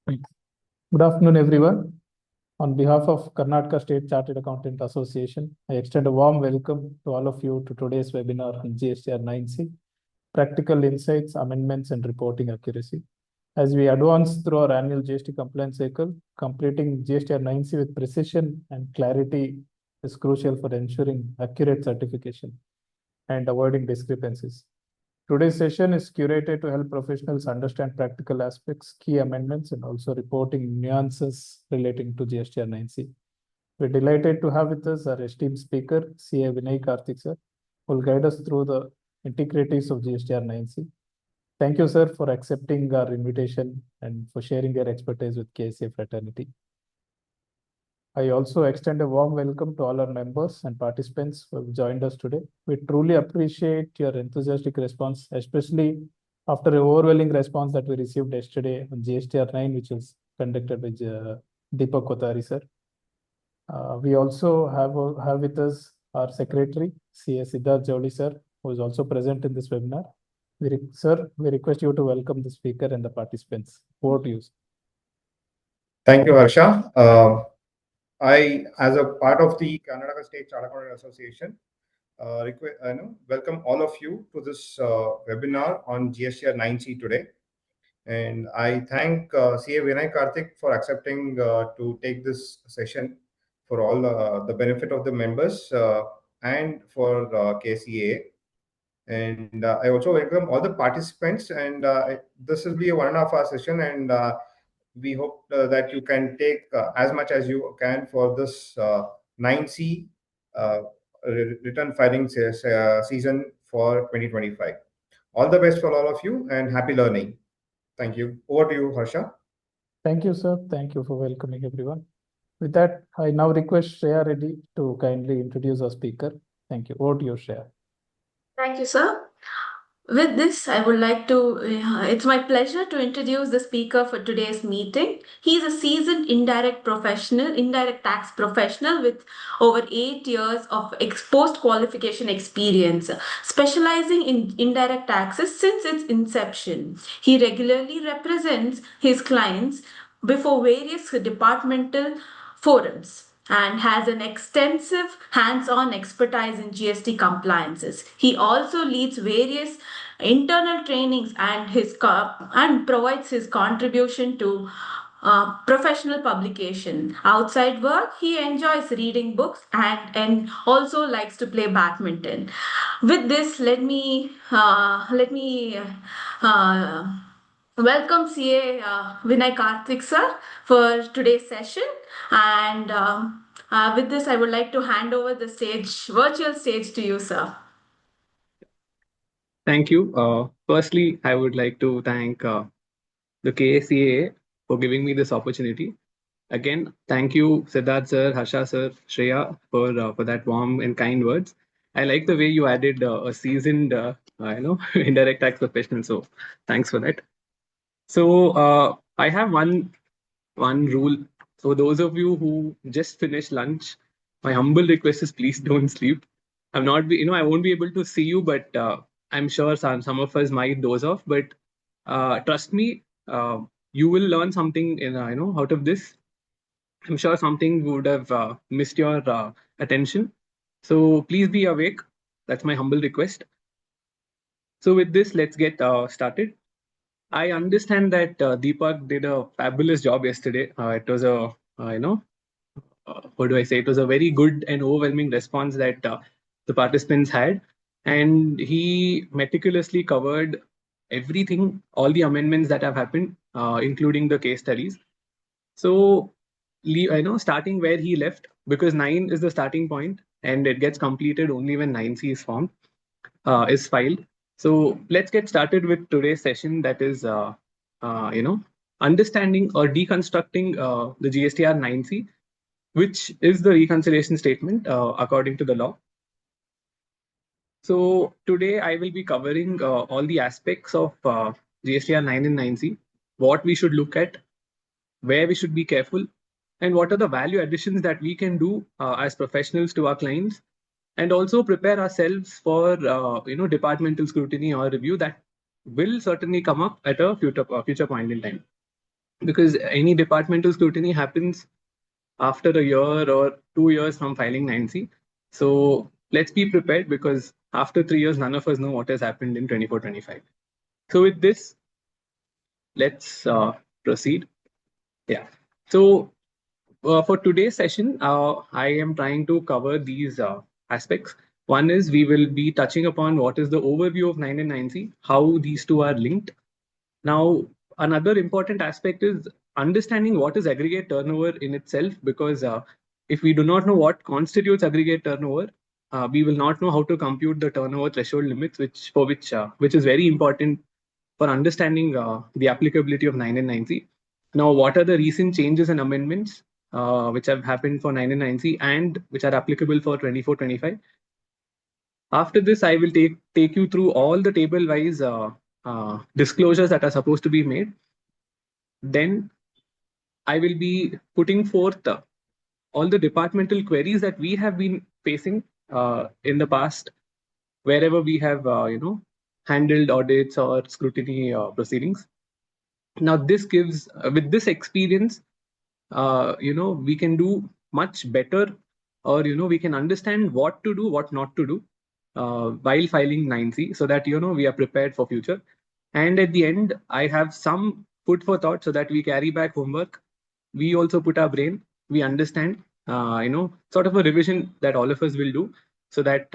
Thanks. Good afternoon, everyone. On behalf of Karnataka State Chartered Accountant Association, I extend a warm welcome to all of you to today's webinar on GSTR 9C, Practical Insights, Amendments, and Reporting Accuracy. As we advance through our annual GST compliance cycle, completing GSTR 9C with precision and clarity is crucial for ensuring accurate certification and avoiding discrepancies. Today's session is curated to help professionals understand practical aspects, key amendments, and also reporting nuances relating to GSTR 9C. We're delighted to have with us our esteemed speaker, CA Vinay Karthik, sir, who will guide us through the intricacies of GSTR 9C. Thank you, sir, for accepting our invitation and for sharing your expertise with KSCAA fraternity. I also extend a warm welcome to all our members and participants who have joined us today. We truly appreciate your enthusiastic response, especially after an overwhelming response that we received yesterday on GSTR 9, which was conducted by Deepak Kothari, sir. We also have with us our secretary, CA Siddartha Javali, sir, who is also present in this webinar. Sir, we request you to welcome the speaker and the participants. Over to you, sir. Thank you, Harsha. I, as a part of the Karnataka State Chartered Accountant Association, welcome all of you to this webinar on GSTR 9C today. And I thank CA Vinay Karthik for accepting to take this session for all the benefit of the members and for KSCAA. And I also welcome all the participants. And this will be a 1.5 hour session, and we hope that you can take as much as you can for this 9C return filing season for 2025. All the best for all of you and happy learning. Thank you. Over to you, Harsha. Thank you, sir. Thank you for welcoming everyone. With that, I now request Shreya Reddy to kindly introduce our speaker. Thank you. Over to you, Shreya. Thank you, sir. With this, I would like to, it's my pleasure to introduce the speaker for today's meeting. He is a seasoned indirect tax professional with over 8 years of post-qualification experience, specializing in indirect taxes since its inception. He regularly represents his clients before various departmental forums and has an extensive hands-on expertise in GST compliances. He also leads various internal trainings and provides his contribution to professional publication. Outside work, he enjoys reading books and also likes to play badminton. With this, let me welcome CA Vinay Karthik, sir, for today's session. And with this, I would like to hand over the virtual stage to you, sir. Thank you. Firstly, I would like to thank the KSCAA for giving me this opportunity. Again, thank you, Siddartha sir, Harsha sir, Shreya, for that warm and kind words. I like the way you added a seasoned, indirect tax professional. So thanks for that. So I have one rule. So those of you who just finished lunch, my humble request is please don't sleep. I won't be able to see you, but I'm sure some of us might doze off. But trust me, you will learn something out of this. I'm sure something would have missed your attention. So please be awake. That's my humble request. So with this, let's get started. I understand that Deepak did a fabulous job yesterday. It was a, what do I say? It was a very good and overwhelming response that the participants had. And he meticulously covered everything, all the amendments that have happened, including the case studies. So, starting where he left, because 9 is the starting point and it gets completed only when 9C is formed, is filed. So let's get started with today's session, that is, understanding or deconstructing the GSTR 9C, which is the reconciliation statement according to the law. So today I will be covering all the aspects of GSTR 9 and 9C, what we should look at, where we should be careful, and what are the value additions that we can do as professionals to our clients, and also prepare ourselves for departmental scrutiny or review that will certainly come up at a future point in time. because any departmental scrutiny happens after a year or 2 years from filing 9C. So let's be prepared, because after 3 years, none of us know what has happened in 24-25. So with this, let's proceed. Yeah. So for today's session, I am trying to cover these aspects. One is we will be touching upon what is the overview of 9 and 9C, how these two are linked. Now, another important aspect is understanding what is aggregate turnover in itself, because if we do not know what constitutes aggregate turnover, we will not know how to compute the turnover threshold limits, which is very important for understanding the applicability of 9 and 9C. Now, what are the recent changes and amendments which have happened for 9 and 9C and which are applicable for 24-25? After this, I will take you through all the table-wise disclosures that are supposed to be made. Then I will be putting forth all the departmental queries that we have been facing in the past, wherever we have handled audits or scrutiny proceedings. Now, this gives with this experience, we can do much better, or we can understand what to do, what not to do while filing 9C, so that we are prepared for future. And at the end, I have some food for thought, so that we carry back homework. We also put our brain, we understand, sort of a revision that all of us will do, so that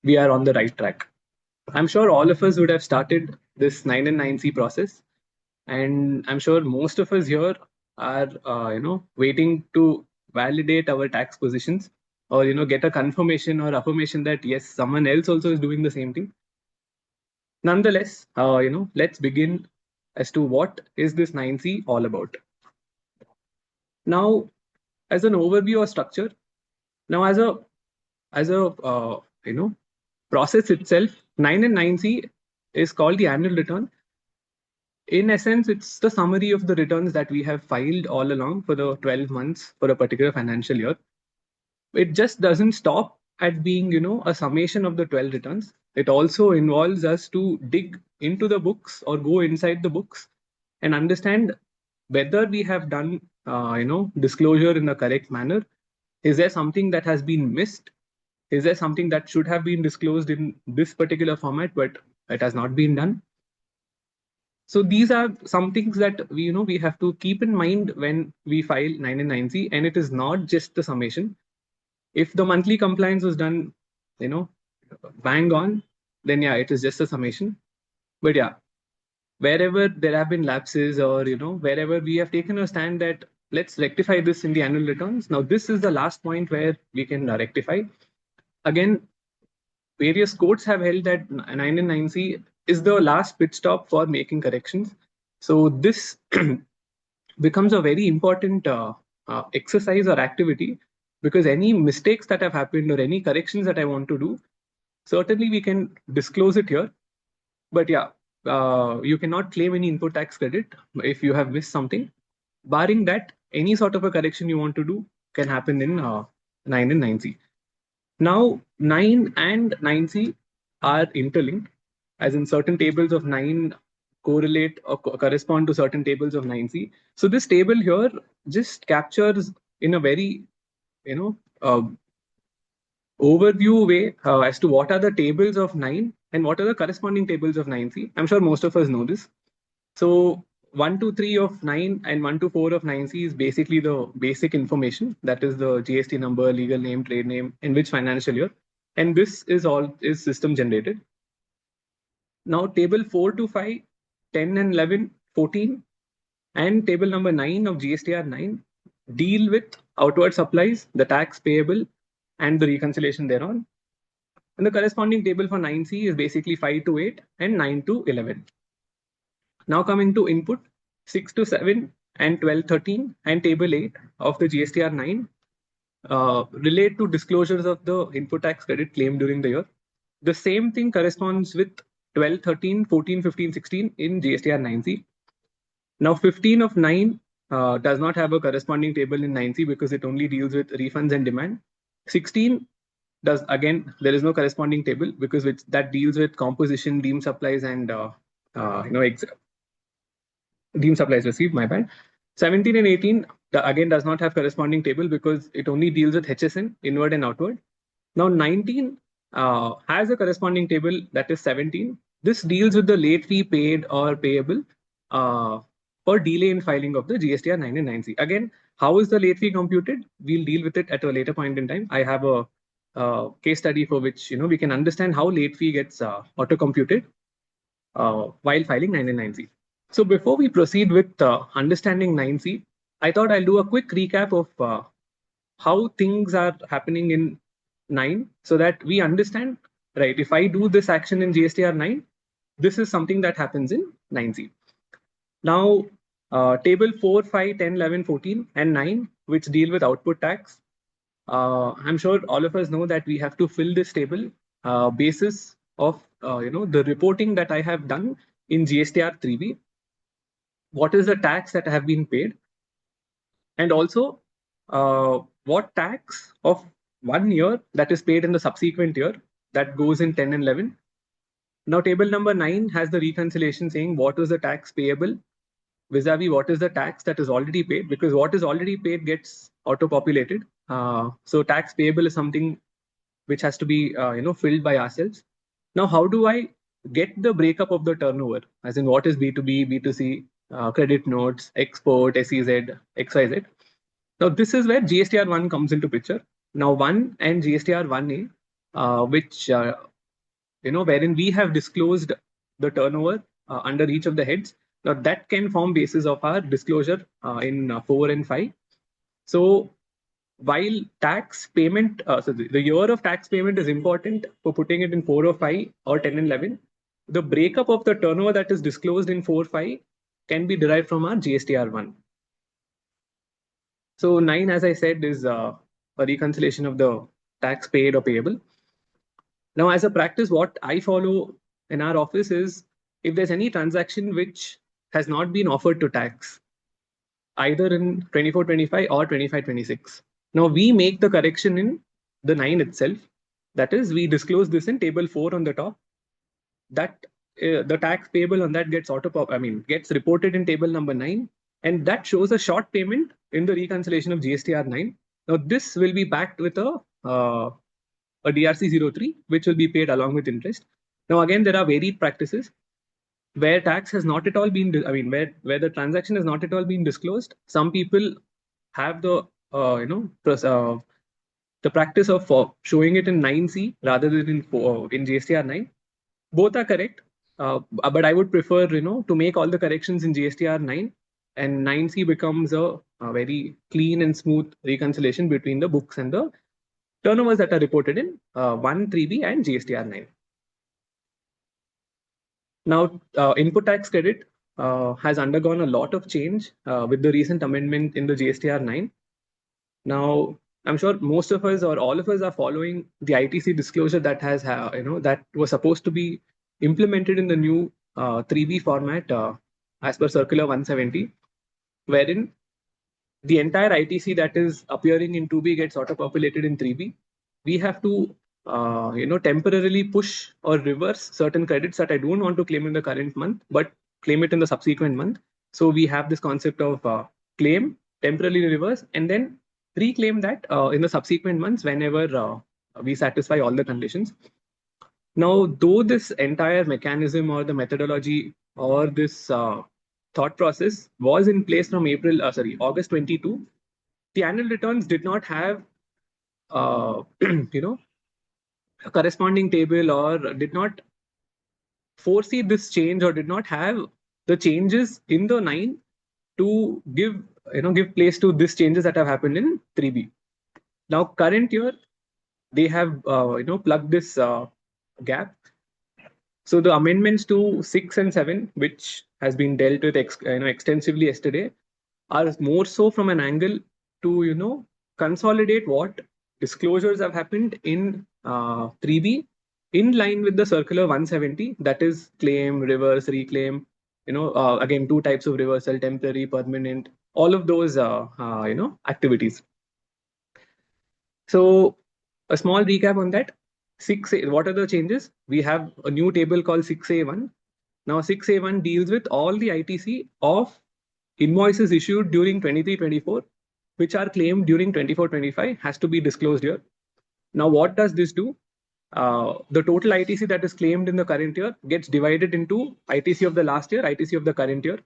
we are on the right track. I'm sure all of us would have started this 9 and 9C process, and I'm sure most of us here are waiting to validate our tax positions, or get a confirmation or affirmation that yes, someone else also is doing the same thing. Nonetheless, let's begin as to what is this 9C all about. Now, as an overview or structure, now as a process itself, 9 and 9C is called the annual return. In essence, it's the summary of the returns that we have filed all along for the 12 months for a particular financial year. It just doesn't stop at being, a summation of the 12 returns. It also involves us to dig into the books or go inside the books and understand whether we have done, disclosure in the correct manner. Is there something that has been missed? Is there something that should have been disclosed in this particular format, but it has not been done? So these are some things that we have to keep in mind when we file 9 and 9C, and it is not just the summation. If the monthly compliance was done, bang on, then yeah, it is just a summation. But yeah, wherever there have been lapses, or wherever we have taken a stand that let's rectify this in the annual returns, now this is the last point where we can rectify. Again, various courts have held that 9 and 9C is the last pit stop for making corrections. So this becomes a very important exercise or activity, because any mistakes that have happened or any corrections that I want to do, certainly we can disclose it here. But yeah, you cannot claim any input tax credit if you have missed something. Barring that, any sort of a correction you want to do can happen in 9 and 9C. Now, 9 and 9C are interlinked, as in certain tables of 9 correlate or correspond to certain tables of 9C. So this table here just captures in a very, overview way as to what are the tables of 9 and what are the corresponding tables of 9C. I'm sure most of us know this. So 1 to 3 of 9 and 1 to 4 of 9C is basically the basic information. That is the GST number, legal name, trade name, in which financial year. And this is system generated. Now table 4 to 5, 10 and 11, 14, and table number 9 of GSTR 9 deal with outward supplies, the tax payable, and the reconciliation thereon. And the corresponding table for 9C is basically 5 to 8 and 9 to 11. Now coming to input, 6 to 7 and 12, 13 and table 8 of the GSTR 9 relate to disclosures of the input tax credit claimed during the year. The same thing corresponds with 12, 13, 14, 15, 16 in GSTR 9C. Now 15 of 9 does not have a corresponding table in 9C because it only deals with refunds and demand. 16 does, again, there is no corresponding table because that deals with composition, deemed supplies, and deemed supplies received, my bad. 17 and 18 again does not have corresponding table because it only deals with HSN, inward and outward. Now 19 has a corresponding table, that is 17. This deals with the late fee paid or payable for delay in filing of the GSTR 9 and 9C. Again, how is the late fee computed? We'll deal with it at a later point in time. I have a case study for which we can understand how late fee gets auto computed while filing 9 and 9C. So before we proceed with understanding 9C, I thought I'll do a quick recap of how things are happening in 9 so that we understand, right? If I do this action in GSTR 9, this is something that happens in 9C. Now, table 4, 5, 10, 11, 14, and 9, which deal with output tax. I'm sure all of us know that we have to fill this table basis of the reporting that I have done in GSTR 3B. What is the tax that have been paid? And also, what tax of 1 year that is paid in the subsequent year that goes in 10 and 11. Now, table number 9 has the reconciliation saying what is the tax payable vis-a-vis what is the tax that is already paid, because what is already paid gets auto-populated. So tax payable is something which has to be filled by ourselves. Now, how do I get the breakup of the turnover? As in, what is B2B, B2C, credit notes, export, SEZ, XYZ? Now, this is where GSTR 1 comes into picture. Now, 1 and GSTR 1A, which wherein we have disclosed the turnover under each of the heads. Now, that can form basis of our disclosure in 4 and 5. So, while tax payment, so the year of tax payment is important for putting it in 4 or 5 or 10 and 11, the breakup of the turnover that is disclosed in 4, 5 can be derived from our GSTR 1. So 9, as I said, is a reconciliation of the tax paid or payable. Now, as a practice, what I follow in our office is if there's any transaction which has not been offered to tax, either in 24-25 or 25-26. Now, we make the correction in the 9 itself. That is, we disclose this in table 4 on the top. That the tax payable on that gets gets reported in table number 9, and that shows a short payment in the reconciliation of GSTR 9. Now, this will be backed with a DRC 03, which will be paid along with interest. Now, again, there are varied practices where tax has not at all been, where the transaction has not at all been disclosed. Some people have the, the practice of showing it in 9C rather than in GSTR 9. Both are correct, but I would prefer, to make all the corrections in GSTR 9, and 9C becomes a very clean and smooth reconciliation between the books and the turnovers that are reported in 1, 3B and GSTR 9. Now, input tax credit has undergone a lot of change with the recent amendment in the GSTR 9. Now, I'm sure most of us or all of us are following the ITC disclosure that has, that was supposed to be implemented in the new 3B format as per Circular 170, wherein the entire ITC that is appearing in 2B gets auto-populated in 3B. We have to, temporarily push or reverse certain credits that I don't want to claim in the current month, but claim it in the subsequent month. So we have this concept of claim, temporarily reverse, and then reclaim that in the subsequent months whenever we satisfy all the conditions. Now, though this entire mechanism or the methodology or this thought process was in place from August 22, the annual returns did not have, a corresponding table or did not foresee this change or did not have the changes in the 9 to give place to these changes that have happened in 3B. Now, current year, they have plugged this gap. So the amendments to 6 and 7, which has been dealt with extensively yesterday, are more so from an angle to consolidate what disclosures have happened in 3B in line with the Circular 170, that is claim, reverse, reclaim. Again, 2 types of reversal: temporary, permanent. All of those activities. So a small recap on that. 6A, what are the changes? We have a new table called 6A1. Now 6A1 deals with all the ITC of invoices issued during 23-24, which are claimed during 24-25, has to be disclosed here. Now, what does this do? The total ITC that is claimed in the current year gets divided into ITC of the last year, ITC of the current year.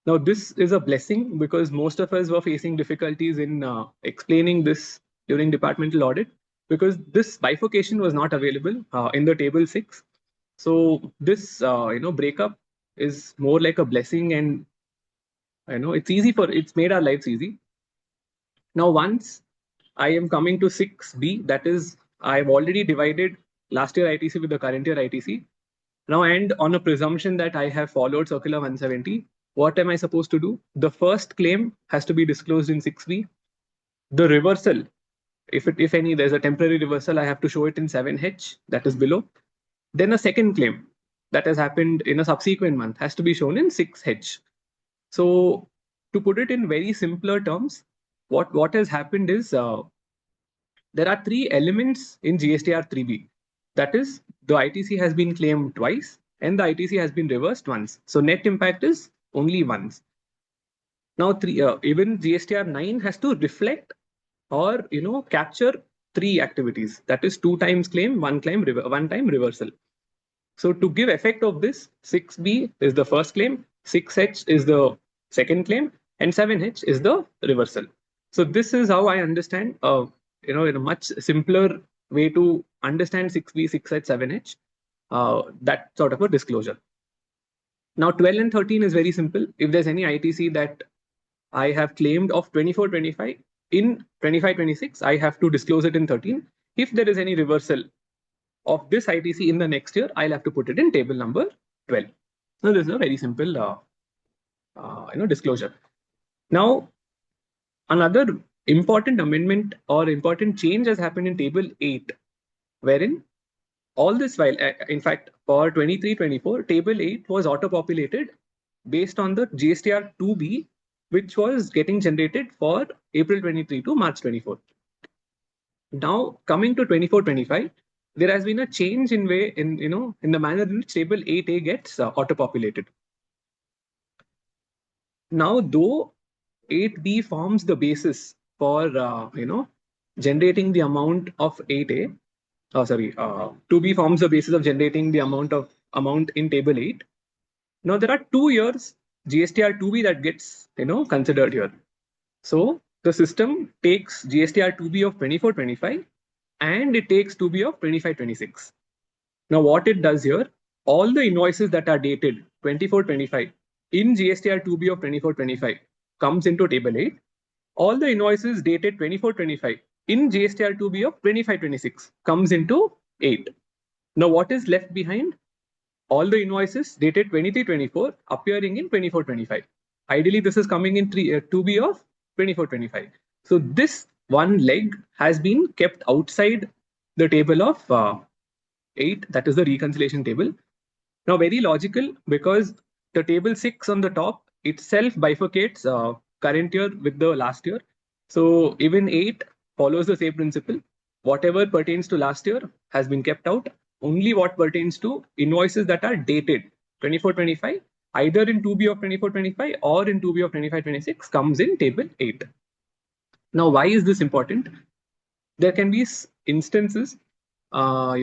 Now, this is a blessing because most of us were facing difficulties in explaining this during departmental audit, because this bifurcation was not available in the table 6. So this breakup is more like a blessing, and it's made our lives easy. Now, once I am coming to 6B, that is, I have already divided last year ITC with the current year ITC. Now, and on a presumption that I have followed Circular 170, what am I supposed to do? The first claim has to be disclosed in 6B. The reversal, if any, there's a temporary reversal, I have to show it in 7H, that is below. Then a second claim that has happened in a subsequent month has to be shown in 6H. So to put it in very simpler terms, what has happened is there are 3 elements in GSTR 3B. That is, the ITC has been claimed twice and the ITC has been reversed once. So net impact is only once. Now, even GSTR 9 has to reflect or capture 3 activities. That is 2 times claim, 1 time reversal. So to give effect of this, 6B is the first claim, 6H is the second claim, and 7H is the reversal. So this is how I understand, in a much simpler way to understand 6B, 6H, 7H, that sort of a disclosure. Now 12 and 13 is very simple. If there's any ITC that I have claimed of 24-25 in 25-26, I have to disclose it in 13. If there is any reversal of this ITC in the next year, I'll have to put it in table number 12. So this is a very simple disclosure. Now, another important amendment or important change has happened in table 8, wherein all this while, in fact, for 23-24, table 8 was auto-populated based on the GSTR 2B, which was getting generated for April 23 to March 24. Now, coming to 24-25, there has been a change in the manner in which table 8A gets auto-populated. Now, though 8B forms the basis for generating the amount of 8A, 2B forms the basis of generating the amount in table 8. Now there are 2 years GSTR 2B that gets considered here. So the system takes GSTR 2B of 24-25 and it takes 2B of 25-26. Now what it does here, all the invoices that are dated 24-25 in GSTR 2B of 24-25 comes into table 8. All the invoices dated 24-25 in GSTR 2B of 25-26 comes into 8. Now what is left behind? All the invoices dated 23-24 appearing in 24-25. Ideally, this is coming in 2B of 24-25. So this one leg has been kept outside the table of 8, that is the reconciliation table. Now very logical, because the table 6 on the top itself bifurcates current year with the last year. So even 8 follows the same principle. Whatever pertains to last year has been kept out. Only what pertains to invoices that are dated 24-25, either in 2B of 24-25 or in 2B of 25-26 comes in table 8. Now, why is this important? There can be instances, where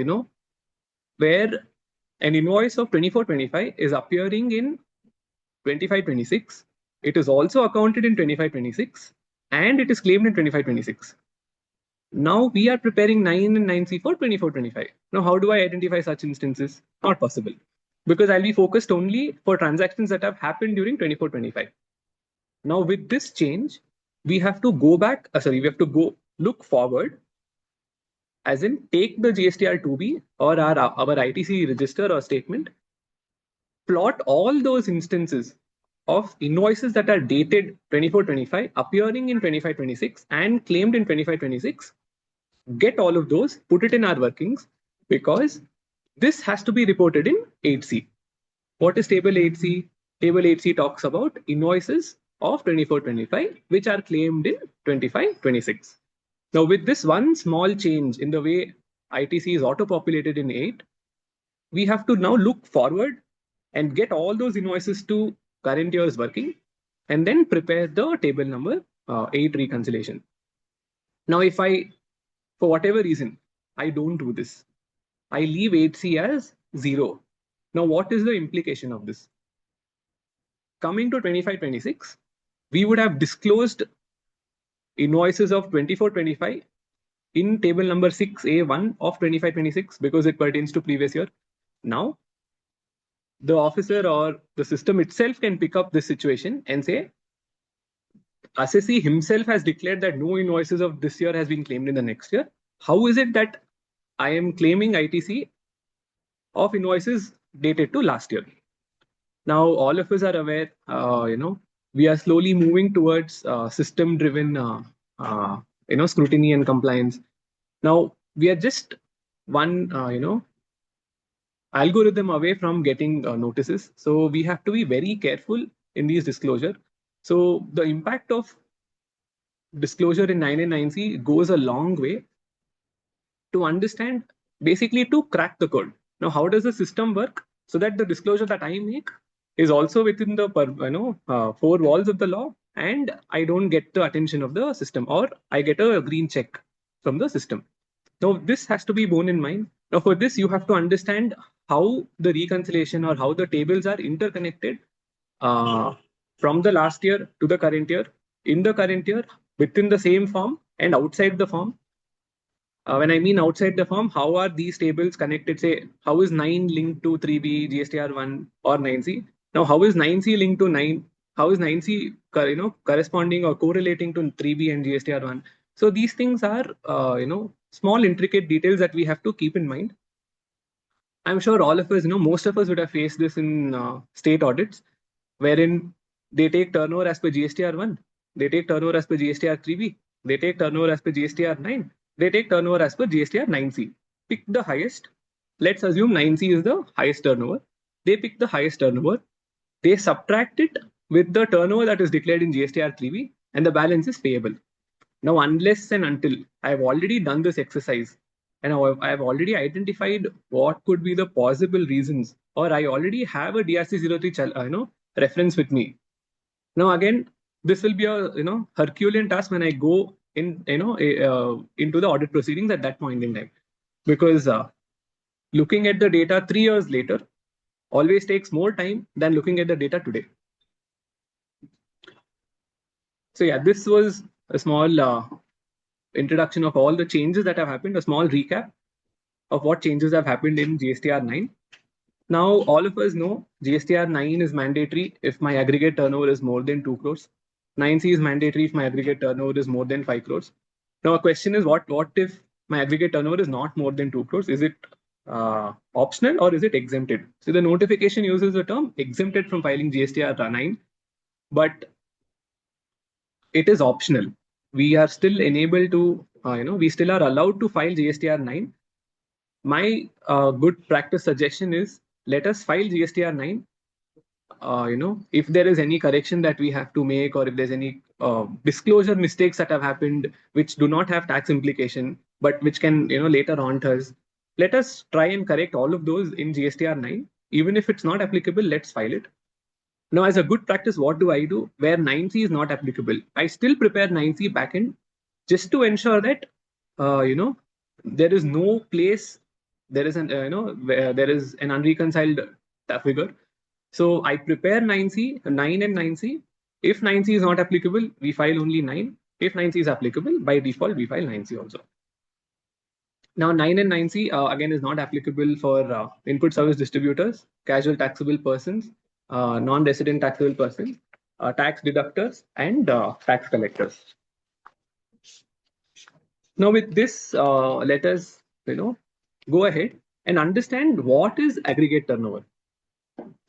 an invoice of 24-25 is appearing in 25-26. It is also accounted in 25-26 and it is claimed in 25-26. Now we are preparing 9 and 9C for 24-25. Now, how do I identify such instances? Not possible, because I'll be focused only for transactions that have happened during 24-25. Now, with this change, we have to go back. We have to go look forward, as in take the GSTR 2B or our ITC register or statement, plot all those instances of invoices that are dated 24-25 appearing in 25-26 and claimed in 25-26, get all of those, put it in our workings, because this has to be reported in 8C. What is table 8C? Table 8C talks about invoices of 24-25 which are claimed in 25-26. Now with this one small change in the way ITC is auto-populated in 8, we have to now look forward and get all those invoices to current year's working. and then prepare the table number 8 reconciliation. Now, if I, for whatever reason, I don't do this, I leave 8C as 0. Now, what is the implication of this? Coming to 25-26, we would have disclosed invoices of 24-25 in table number 6A1 of 25-26 because it pertains to previous year. Now, the officer or the system itself can pick up this situation and say, assessee himself has declared that no invoices of this year has been claimed in the next year. How is it that I am claiming ITC of invoices dated to last year? Now, all of us are aware, we are slowly moving towards system-driven, scrutiny and compliance. Now, we are just one, algorithm away from getting notices. So we have to be very careful in these disclosure. So the impact of disclosure in 9 and 9C goes a long way to understand, basically to crack the code. Now, how does the system work so that the disclosure that I make is also within the four walls of the law, and I don't get the attention of the system, or I get a green check from the system. Now, this has to be borne in mind. Now, for this, you have to understand how the reconciliation or how the tables are interconnected from the last year to the current year, in the current year, within the same form and outside the form. When I mean outside the form, how are these tables connected? Say, how is 9 linked to 3B, GSTR 1 or 9C? Now, how is 9C linked to 9? How is 9C corresponding or correlating to 3B and GSTR 1? So these things are, small intricate details that we have to keep in mind. I'm sure all of us, most of us would have faced this in state audits, wherein they take turnover as per GSTR 1, they take turnover as per GSTR 3B, they take turnover as per GSTR 9, they take turnover as per GSTR 9C. Pick the highest. Let's assume 9C is the highest turnover. They pick the highest turnover. They subtract it with the turnover that is declared in GSTR 3B, and the balance is payable. Now, unless and until I've already done this exercise and I've already identified what could be the possible reasons, or I already have a DRC 03 reference with me. Now, again, this will be a Herculean task when I go in into the audit proceedings at that point in time, because looking at the data 3 years later always takes more time than looking at the data today. So yeah, this was a small introduction of all the changes that have happened, a small recap of what changes have happened in GSTR 9. Now, all of us know GSTR 9 is mandatory if my aggregate turnover is more than 2 crores. 9C is mandatory if my aggregate turnover is more than 5 crores. Now, a question is, what if my aggregate turnover is not more than 2 crores? Is it optional or is it exempted? So the notification uses the term exempted from filing GSTR 9, but it is optional. We are still enabled to, we still are allowed to file GSTR 9. My good practice suggestion is, let us file GSTR 9. If there is any correction that we have to make, or if there's any disclosure mistakes that have happened which do not have tax implication but which can later haunt us, let us try and correct all of those in GSTR 9. Even if it's not applicable, let's file it. Now, as a good practice, what do I do? Where 9C is not applicable, I still prepare 9C backend just to ensure that there is no place, there is an there is an unreconciled figure. So I prepare 9C, 9 and 9C. If 9C is not applicable, we file only 9. If 9C is applicable, by default, we file 9C also. Now, 9 and 9C again is not applicable for input service distributors, casual taxable persons, non-resident taxable persons, tax deductors, and tax collectors. Now, with this, let us go ahead and understand what is aggregate turnover.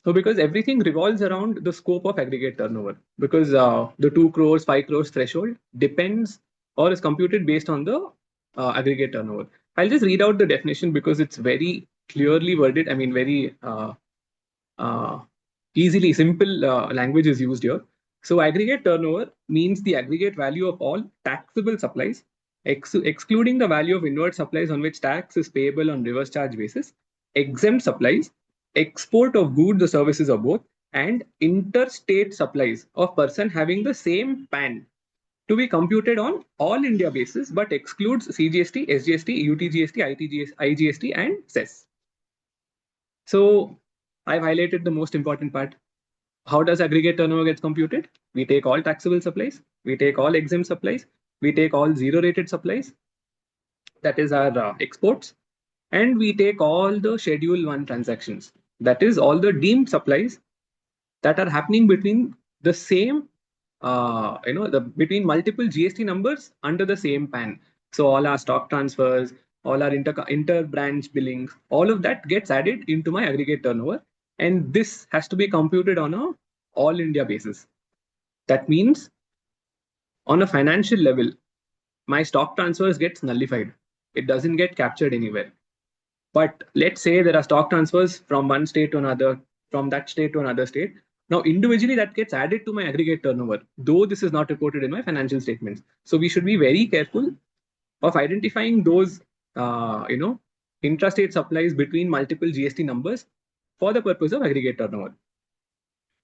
So, because everything revolves around the scope of aggregate turnover, because the 2 crores, 5 crores threshold depends or is computed based on the aggregate turnover. I'll just read out the definition because it's very clearly worded. I mean, very easily simple language is used here. So aggregate turnover means the aggregate value of all taxable supplies, excluding the value of inward supplies on which tax is payable on reverse charge basis, exempt supplies, export of goods or services or both, and interstate supplies of person having the same PAN to be computed on all India basis, but excludes CGST, SGST, UTGST, IGST, and cess. So I've highlighted the most important part. How does aggregate turnover gets computed? We take all taxable supplies, we take all exempt supplies, we take all zero rated supplies, that is our exports, and we take all the schedule 1 transactions, that is all the deemed supplies that are happening between the same between multiple GST numbers under the same PAN. So all our stock transfers, all our inter branch billings, all of that gets added into my aggregate turnover, and this has to be computed on a all India basis. That means on a financial level, my stock transfers gets nullified. It doesn't get captured anywhere. But let's say there are stock transfers from one state to another, from that state to another state. Now, individually, that gets added to my aggregate turnover, though this is not reported in my financial statements. So we should be very careful of identifying those, intrastate supplies between multiple GST numbers for the purpose of aggregate turnover.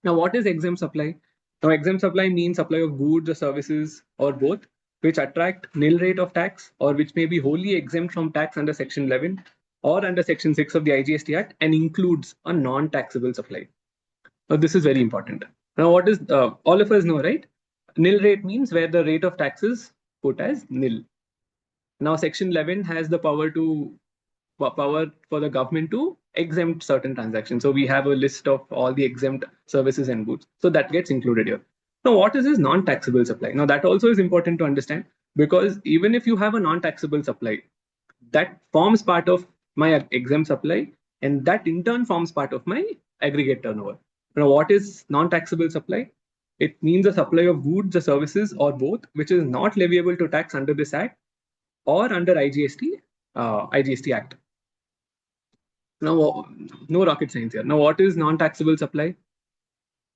Now, what is exempt supply? Now, exempt supply means supply of goods or services or both, which attract nil rate of tax or which may be wholly exempt from tax under Section 11 or under Section 6 of the IGST Act and includes a non-taxable supply. Now, this is very important. Now, what is all of us know, right? Nil rate means where the rate of tax is put as nil. Now, Section 11 has the power for the government to exempt certain transactions. So we have a list of all the exempt services and goods. So that gets included here. Now, what is this non-taxable supply? Now, that also is important to understand, because even if you have a non-taxable supply, that forms part of my exempt supply, and that in turn forms part of my aggregate turnover. Now, what is non-taxable supply? It means a supply of goods or services or both, which is not leviable to tax under this Act or under IGST Act. Now, no rocket science here. Now, what is non-taxable supply?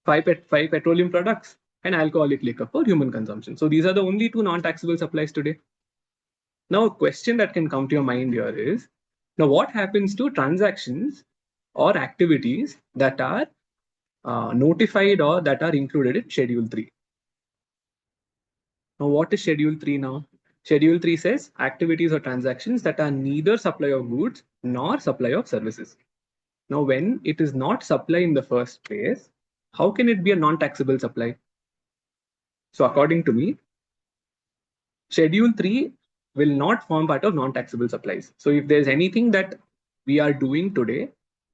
Five petroleum products and alcoholic liquor for human consumption. So these are the only two non-taxable supplies today. Now, a question that can come to your mind here is, now what happens to transactions or activities that are notified or that are included in Schedule 3? Now, what is Schedule 3 now? Schedule 3 says activities or transactions that are neither supply of goods nor supply of services. Now, when it is not supply in the first place, how can it be a non-taxable supply? So according to me, Schedule 3 will not form part of non-taxable supplies. So if there's anything that we are doing today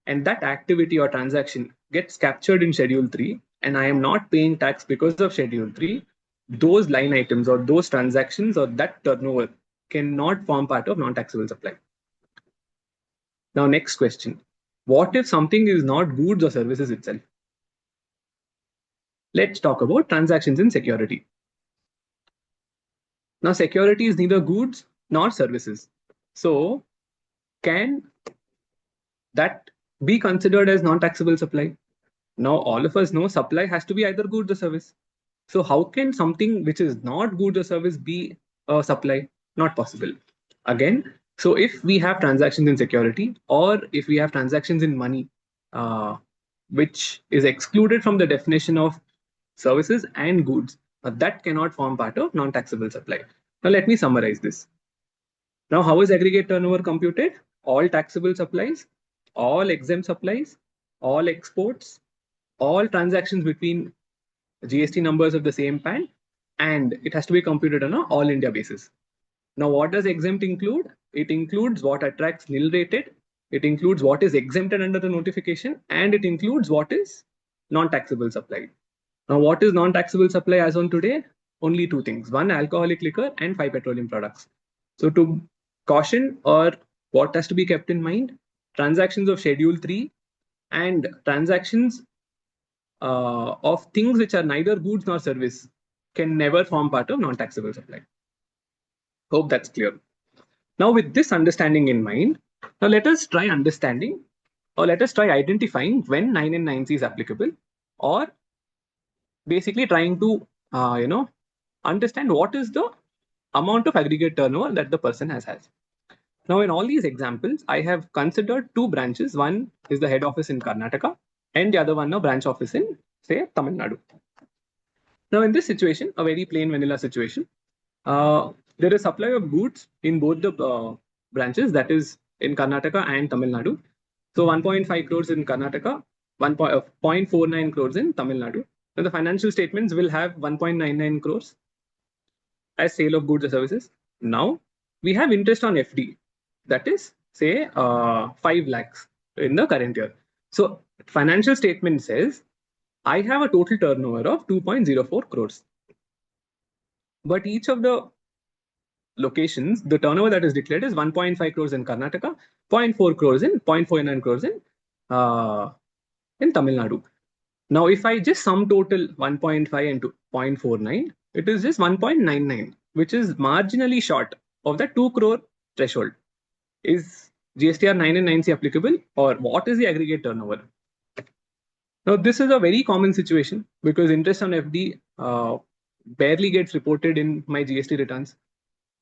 and that activity or transaction gets captured in Schedule 3 and I am not paying tax because of Schedule 3, those line items or those transactions or that turnover cannot form part of non-taxable supply. Now, next question. What if something is not goods or services itself? Let's talk about transactions in security. Now, security is neither goods nor services. So, can that be considered as non-taxable supply? Now, all of us know supply has to be either goods or service. So how can something which is not goods or service be a supply? Not possible. Again, so if we have transactions in security or if we have transactions in money, which is excluded from the definition of services and goods, that cannot form part of non-taxable supply. Now let me summarize this. Now, how is aggregate turnover computed? All taxable supplies, all exempt supplies, all exports, all transactions between GST numbers of the same PAN, and it has to be computed on an all India basis. Now, what does exempt include? It includes what attracts nil rated, it includes what is exempted under the notification, and it includes what is non-taxable supply. Now, what is non-taxable supply as on today? Only two things: one, alcoholic liquor, and 5 petroleum products. So to caution, or what has to be kept in mind, transactions of Schedule 3 and transactions of things which are neither goods nor service can never form part of non-taxable supply. Hope that's clear. Now, with this understanding in mind, now let us try understanding, or let us try identifying when 9 and 9C is applicable, or basically trying to understand what is the amount of aggregate turnover that the person has. Now, in all these examples, I have considered two branches. One is the head office in Karnataka, and the other one a branch office in, say, Tamil Nadu. Now, in this situation, a very plain vanilla situation, there is supply of goods in both the branches, that is in Karnataka and Tamil Nadu. So 1.5 crores in Karnataka, 0.49 crores in Tamil Nadu. Now the financial statements will have 1.99 crores as sale of goods or services. Now we have interest on FD, that is say 5 lakhs in the current year. So financial statement says I have a total turnover of 2.04 crores. But each of the locations, the turnover that is declared is 1.5 crores in Karnataka, 0.4 crores in 0.49 crores in Tamil Nadu. Now, if I just sum total 1.5 into 0.49, it is just 1.99, which is marginally short of the 2 crore threshold. Is GSTR 9 and 9C applicable, or what is the aggregate turnover? Now, this is a very common situation because interest on FD barely gets reported in my GST returns.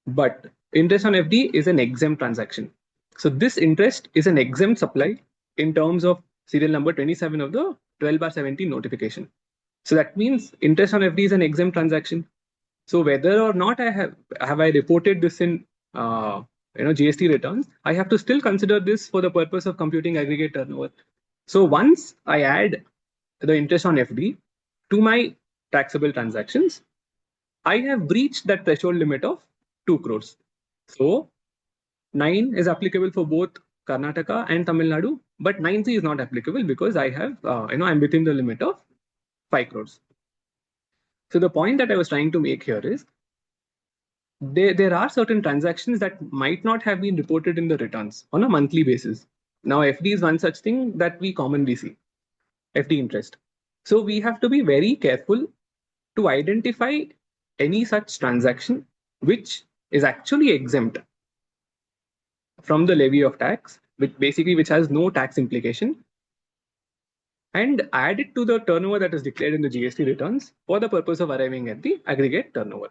But interest on FD is an exempt transaction. So this interest is an exempt supply in terms of serial number 27 of the 12/17 notification. So that means interest on FD is an exempt transaction. So whether or not I have reported this in GST returns, I have to still consider this for the purpose of computing aggregate turnover. So once I add the interest on FD to my taxable transactions, I have breached that threshold limit of 2 crores. So 9 is applicable for both Karnataka and Tamil Nadu, but 9C is not applicable because I have, I'm within the limit of 5 crores. So the point that I was trying to make here is there are certain transactions that might not have been reported in the returns on a monthly basis. Now, FD is one such thing that we commonly see, FD interest. So we have to be very careful to identify any such transaction which is actually exempt from the levy of tax, which has no tax implication, and add it to the turnover that is declared in the GST returns for the purpose of arriving at the aggregate turnover.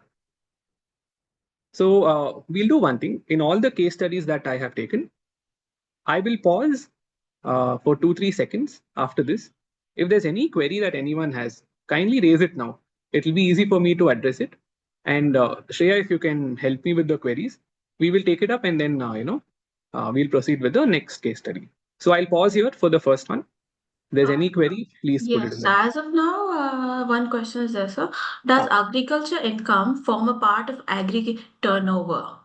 So we'll do one thing. In all the case studies that I have taken, I will pause for 2-3 seconds after this. If there's any query that anyone has, kindly raise it now. It'll be easy for me to address it. And Shreya, if you can help me with the queries, we will take it up and then we'll proceed with the next case study. So I'll pause here for the first one. If there's any query, please put it in there. As of now, one question is there, sir. Does agriculture income form a part of aggregate turnover?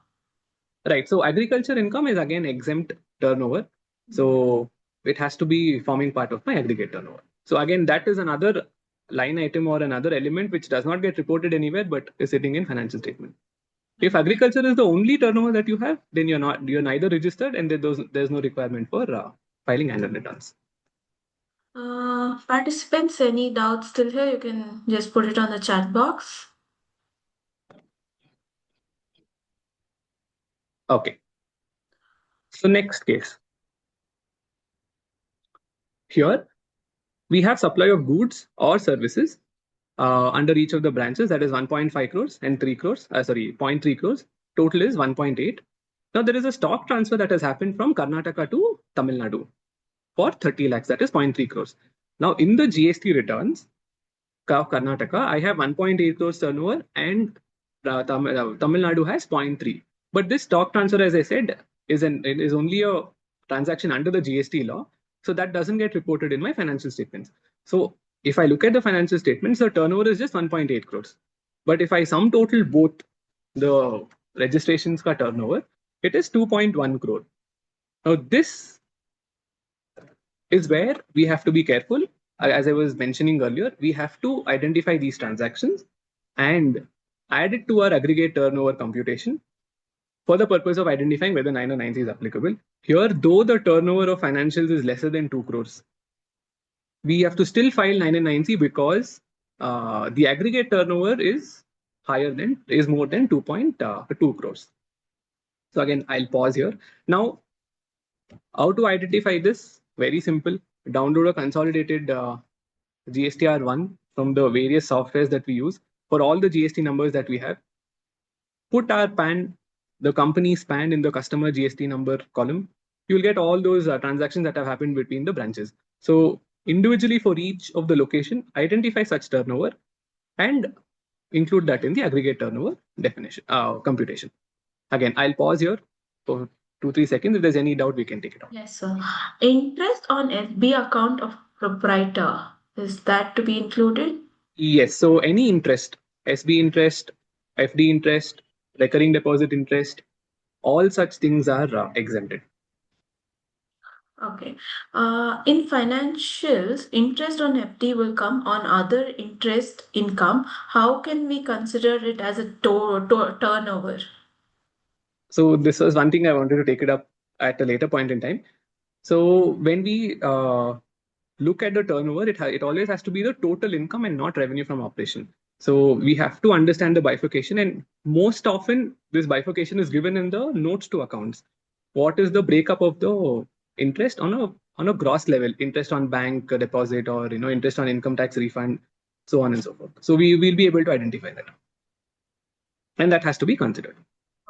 Right. So agriculture income is again exempt turnover. So it has to be forming part of my aggregate turnover. So again, that is another line item or another element which does not get reported anywhere but is sitting in financial statement. If agriculture is the only turnover that you have, then you're neither registered and there's no requirement for filing annual returns. Participants, any doubts still here? You can just put it on the chat box. Okay. So next case. Here we have supply of goods or services under each of the branches, that is 1.5 crores and 3 crores, 0.3 crores. Total is 1.8. Now there is a stock transfer that has happened from Karnataka to Tamil Nadu for 30 lakhs, that is 0.3 crores. Now in the GST returns of Karnataka, I have 1.8 crores turnover and Tamil Nadu has 0.3. But this stock transfer, as I said, is only a transaction under the GST law. So that doesn't get reported in my financial statements. So if I look at the financial statements, the turnover is just 1.8 crores. But if I sum total both the registrations ka turnover, it is 2.1 crore. Now this is where we have to be careful. As I was mentioning earlier, we have to identify these transactions and add it to our aggregate turnover computation for the purpose of identifying whether 9 or 9C is applicable. Here, though the turnover of financials is lesser than 2 crores, we have to still file 9 and 9C because the aggregate turnover is more than 2.2 crores. So again, I'll pause here. Now, how to identify this? Very simple. Download a consolidated GSTR 1 from the various softwares that we use for all the GST numbers that we have. Put our PAN, the company's PAN, in the customer GST number column. You'll get all those transactions that have happened between the branches. So individually for each of the location, identify such turnover and include that in the aggregate turnover definition, computation. Again, I'll pause here for 2-3 seconds. If there's any doubt, we can take it out. Yes, sir. Interest on FB account of proprietor, is that to be included? Yes. So any interest, SB interest, FD interest, recurring deposit interest, all such things are exempted. Okay. In financials, interest on FD will come on other interest income. How can we consider it as a turnover? So this was one thing I wanted to take it up at a later point in time. So when we look at the turnover, it always has to be the total income and not revenue from operation. So we have to understand the bifurcation, and most often this bifurcation is given in the notes to accounts. What is the breakup of the interest on a gross level, interest on bank deposit, or interest on income tax refund, so on and so forth. So we will be able to identify that, and that has to be considered.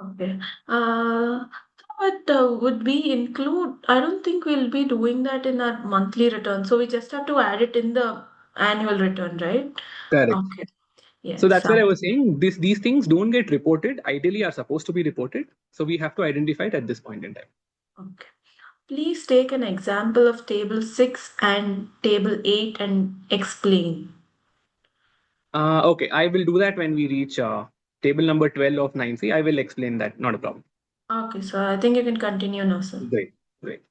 Okay. But would we include? I don't think we'll be doing that in our monthly return. So we just have to add it in the annual return, right? Correct. Okay. Yes. So that's where I was saying these things don't get reported. Ideally, are supposed to be reported. So we have to identify it at this point in time. Okay. Please take an example of table 6 and table 8 and explain. Okay, I will do that when we reach table number 12 of 9C. I will explain that. Not a problem. Okay, so I think you can continue now, sir. Great, great.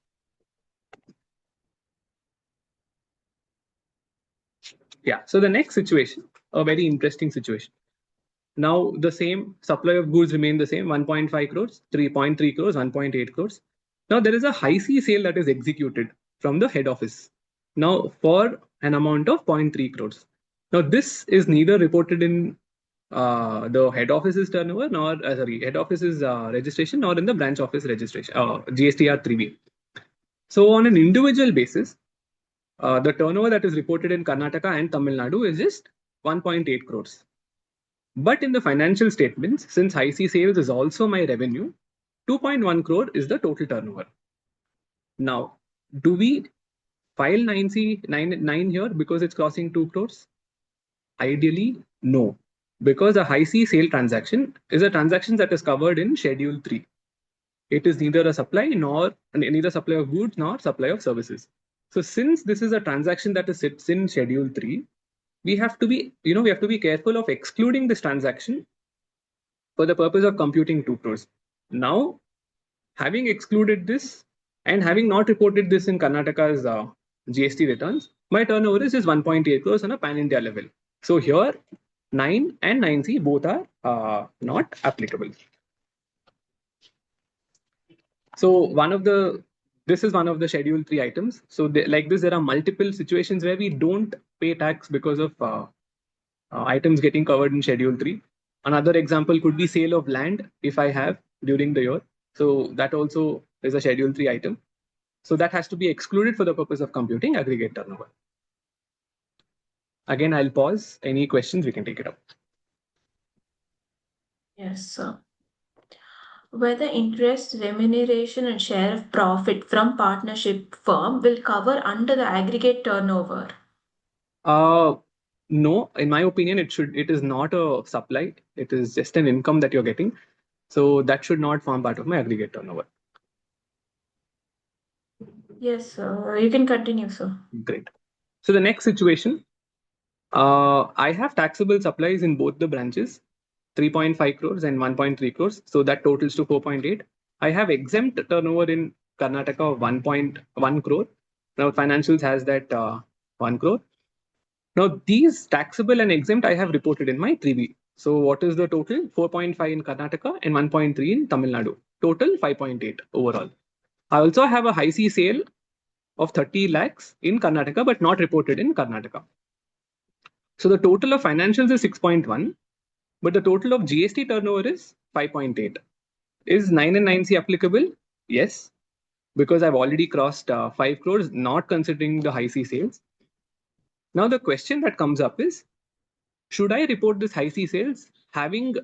Yeah, so the next situation, a very interesting situation. Now the same supply of goods remain the same, 1.5 crores, 3.3 crores, 1.8 crores. Now there is a high C sale that is executed from the head office. Now for an amount of 0.3 crores. Now this is neither reported in the head office's turnover nor head office's registration nor in the branch office registration, GSTR 3B. So on an individual basis, the turnover that is reported in Karnataka and Tamil Nadu is just 1.8 crores. But in the financial statements, since high C sales is also my revenue, 2.1 crore is the total turnover. Now, do we file 9 here because it's crossing 2 crores? Ideally, no. Because a high C sale transaction is a transaction that is covered in Schedule 3. It is neither a supply nor neither supply of goods nor supply of services. So since this is a transaction that sits in Schedule 3, we have to be careful of excluding this transaction for the purpose of computing 2 crores. Now, having excluded this and having not reported this in Karnataka's GST returns, my turnover is just 1.8 crores on a pan-India level. So here, 9 and 9C both are not applicable. So this is one of the Schedule 3 items. So like this, there are multiple situations where we don't pay tax because of items getting covered in Schedule 3. Another example could be sale of land if I have during the year. So that also is a Schedule 3 item. So that has to be excluded for the purpose of computing aggregate turnover. Again, I'll pause. Any questions, we can take it up. Yes, sir. Whether interest, remuneration, and share of profit from partnership firm will cover under the aggregate turnover? No, in my opinion, it is not a supply. It is just an income that you're getting. So that should not form part of my aggregate turnover. Yes, sir. You can continue, sir. Great. So the next situation, I have taxable supplies in both the branches, 3.5 crores and 1.3 crores. So that totals to 4.8. I have exempt turnover in Karnataka of 1.1 crore. Now financials has that 1 crore. Now these taxable and exempt I have reported in my 3B. So what is the total? 4.5 in Karnataka and 1.3 in Tamil Nadu. Total 5.8 overall. I also have a high C sale of 30 lakhs in Karnataka, but not reported in Karnataka. So the total of financials is 6.1, but the total of GST turnover is 5.8. Is 9 and 9C applicable? Yes, because I've already crossed 5 crores, not considering the high C sales. Now the question that comes up is, should I report this high C sales having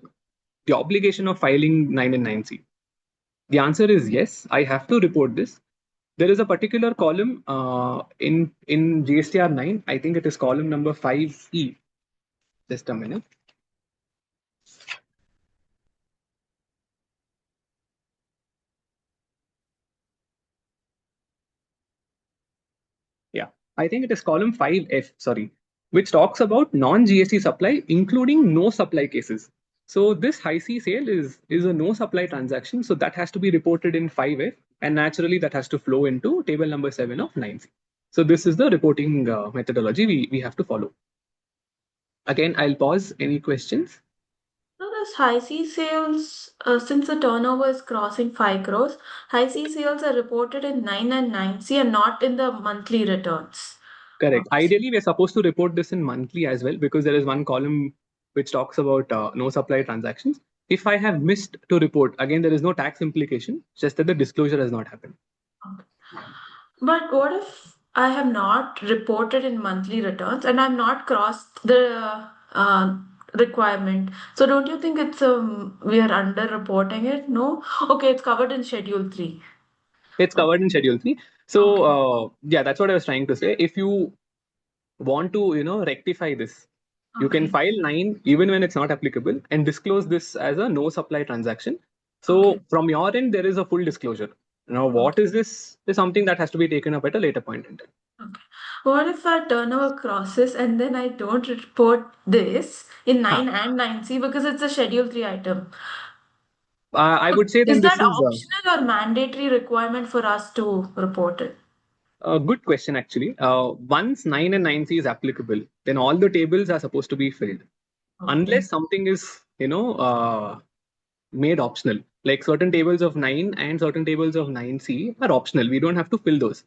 the obligation of filing 9 and 9C? The answer is yes, I have to report this there is a particular column in GSTR 9. I think it is column number 5E. Just a minute. Yeah, I think it is column 5F, sorry, which talks about non-GST supply, including no supply cases. So this high C sale is a no supply transaction. So that has to be reported in 5F, and naturally that has to flow into table number 7 of 9C. So this is the reporting methodology we have to follow. Again, I'll pause. Any questions? So this high C sales, since the turnover is crossing 5 crores, high C sales are reported in 9 and 9C and not in the monthly returns. Correct. Ideally, we're supposed to report this in monthly as well, because there is one column which talks about no supply transactions. If I have missed to report, again, there is no tax implication, just that the disclosure has not happened. Okay. But what if I have not reported in monthly returns and I've not crossed the requirement? So don't you think it's we are under reporting it? No? Okay, it's covered in Schedule 3. It's covered in Schedule 3. So yeah, that's what I was trying to say. If you want to, rectify this, you can Okay. file 9 even when it's not applicable and disclose this as a no supply transaction. So Okay. from your end, there is a full disclosure. Now, what is this is something that has to be taken up at a later point in time. Okay. What if our turnover crosses and then I don't report this in 9 and 9C because it's a Schedule 3 item? I would say then Is this that is optional or mandatory requirement for us to report it? a good question actually. Once 9 and 9C is applicable, then all the tables are supposed to be filled. Okay. Unless something is, made optional, like certain tables of 9 and certain tables of 9C are optional. We don't have to fill those.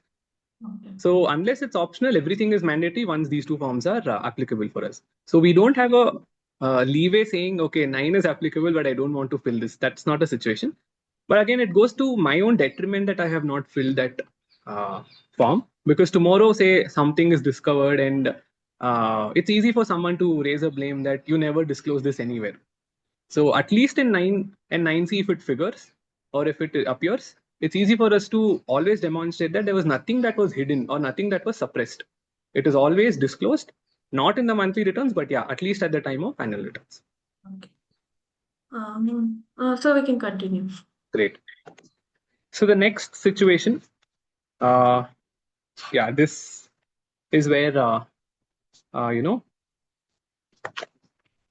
Okay. So unless it's optional, everything is mandatory once these two forms are applicable for us. So we don't have a leeway saying, okay, 9 is applicable, but I don't want to fill this. That's not a situation. But again, it goes to my own detriment that I have not filled that form, because tomorrow, say something is discovered and it's easy for someone to raise a blame that you never disclose this anywhere. So at least in 9 and 9C, if it figures or if it appears, it's easy for us to always demonstrate that there was nothing that was hidden or nothing that was suppressed. It is always disclosed, not in the monthly returns, but yeah, at least at the time of annual returns. Okay. So we can continue. Great. So the next situation, yeah, this is where,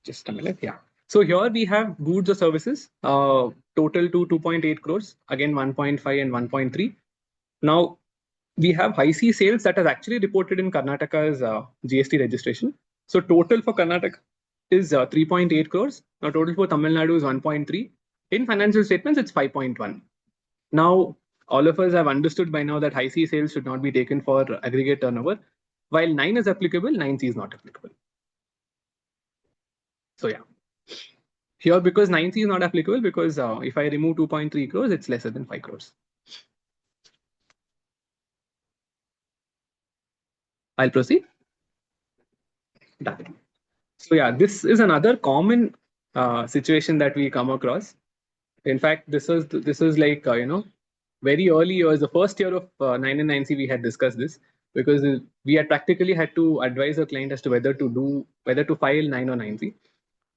just a minute, yeah. So here we have goods or services, total to 2.8 crores, again 1.5 and 1.3. Now, we have high C sales that are actually reported in Karnataka's GST registration. So total for Karnataka is 3.8 crores. Now total for Tamil Nadu is 1.3. In financial statements, it's 5.1. Now, all of us have understood by now that high C sales should not be taken for aggregate turnover. While 9 is applicable, 9C is not applicable. So yeah. Here, because 9C is not applicable, because if I remove 2.3 crores, it's lesser than 5 crores. I'll proceed. Done. So yeah, this is another common situation that we come across. In fact, this is like very early years, the first year of 9 and 9C, we had discussed this, because we had practically had to advise a client as to whether to file 9 or 9C.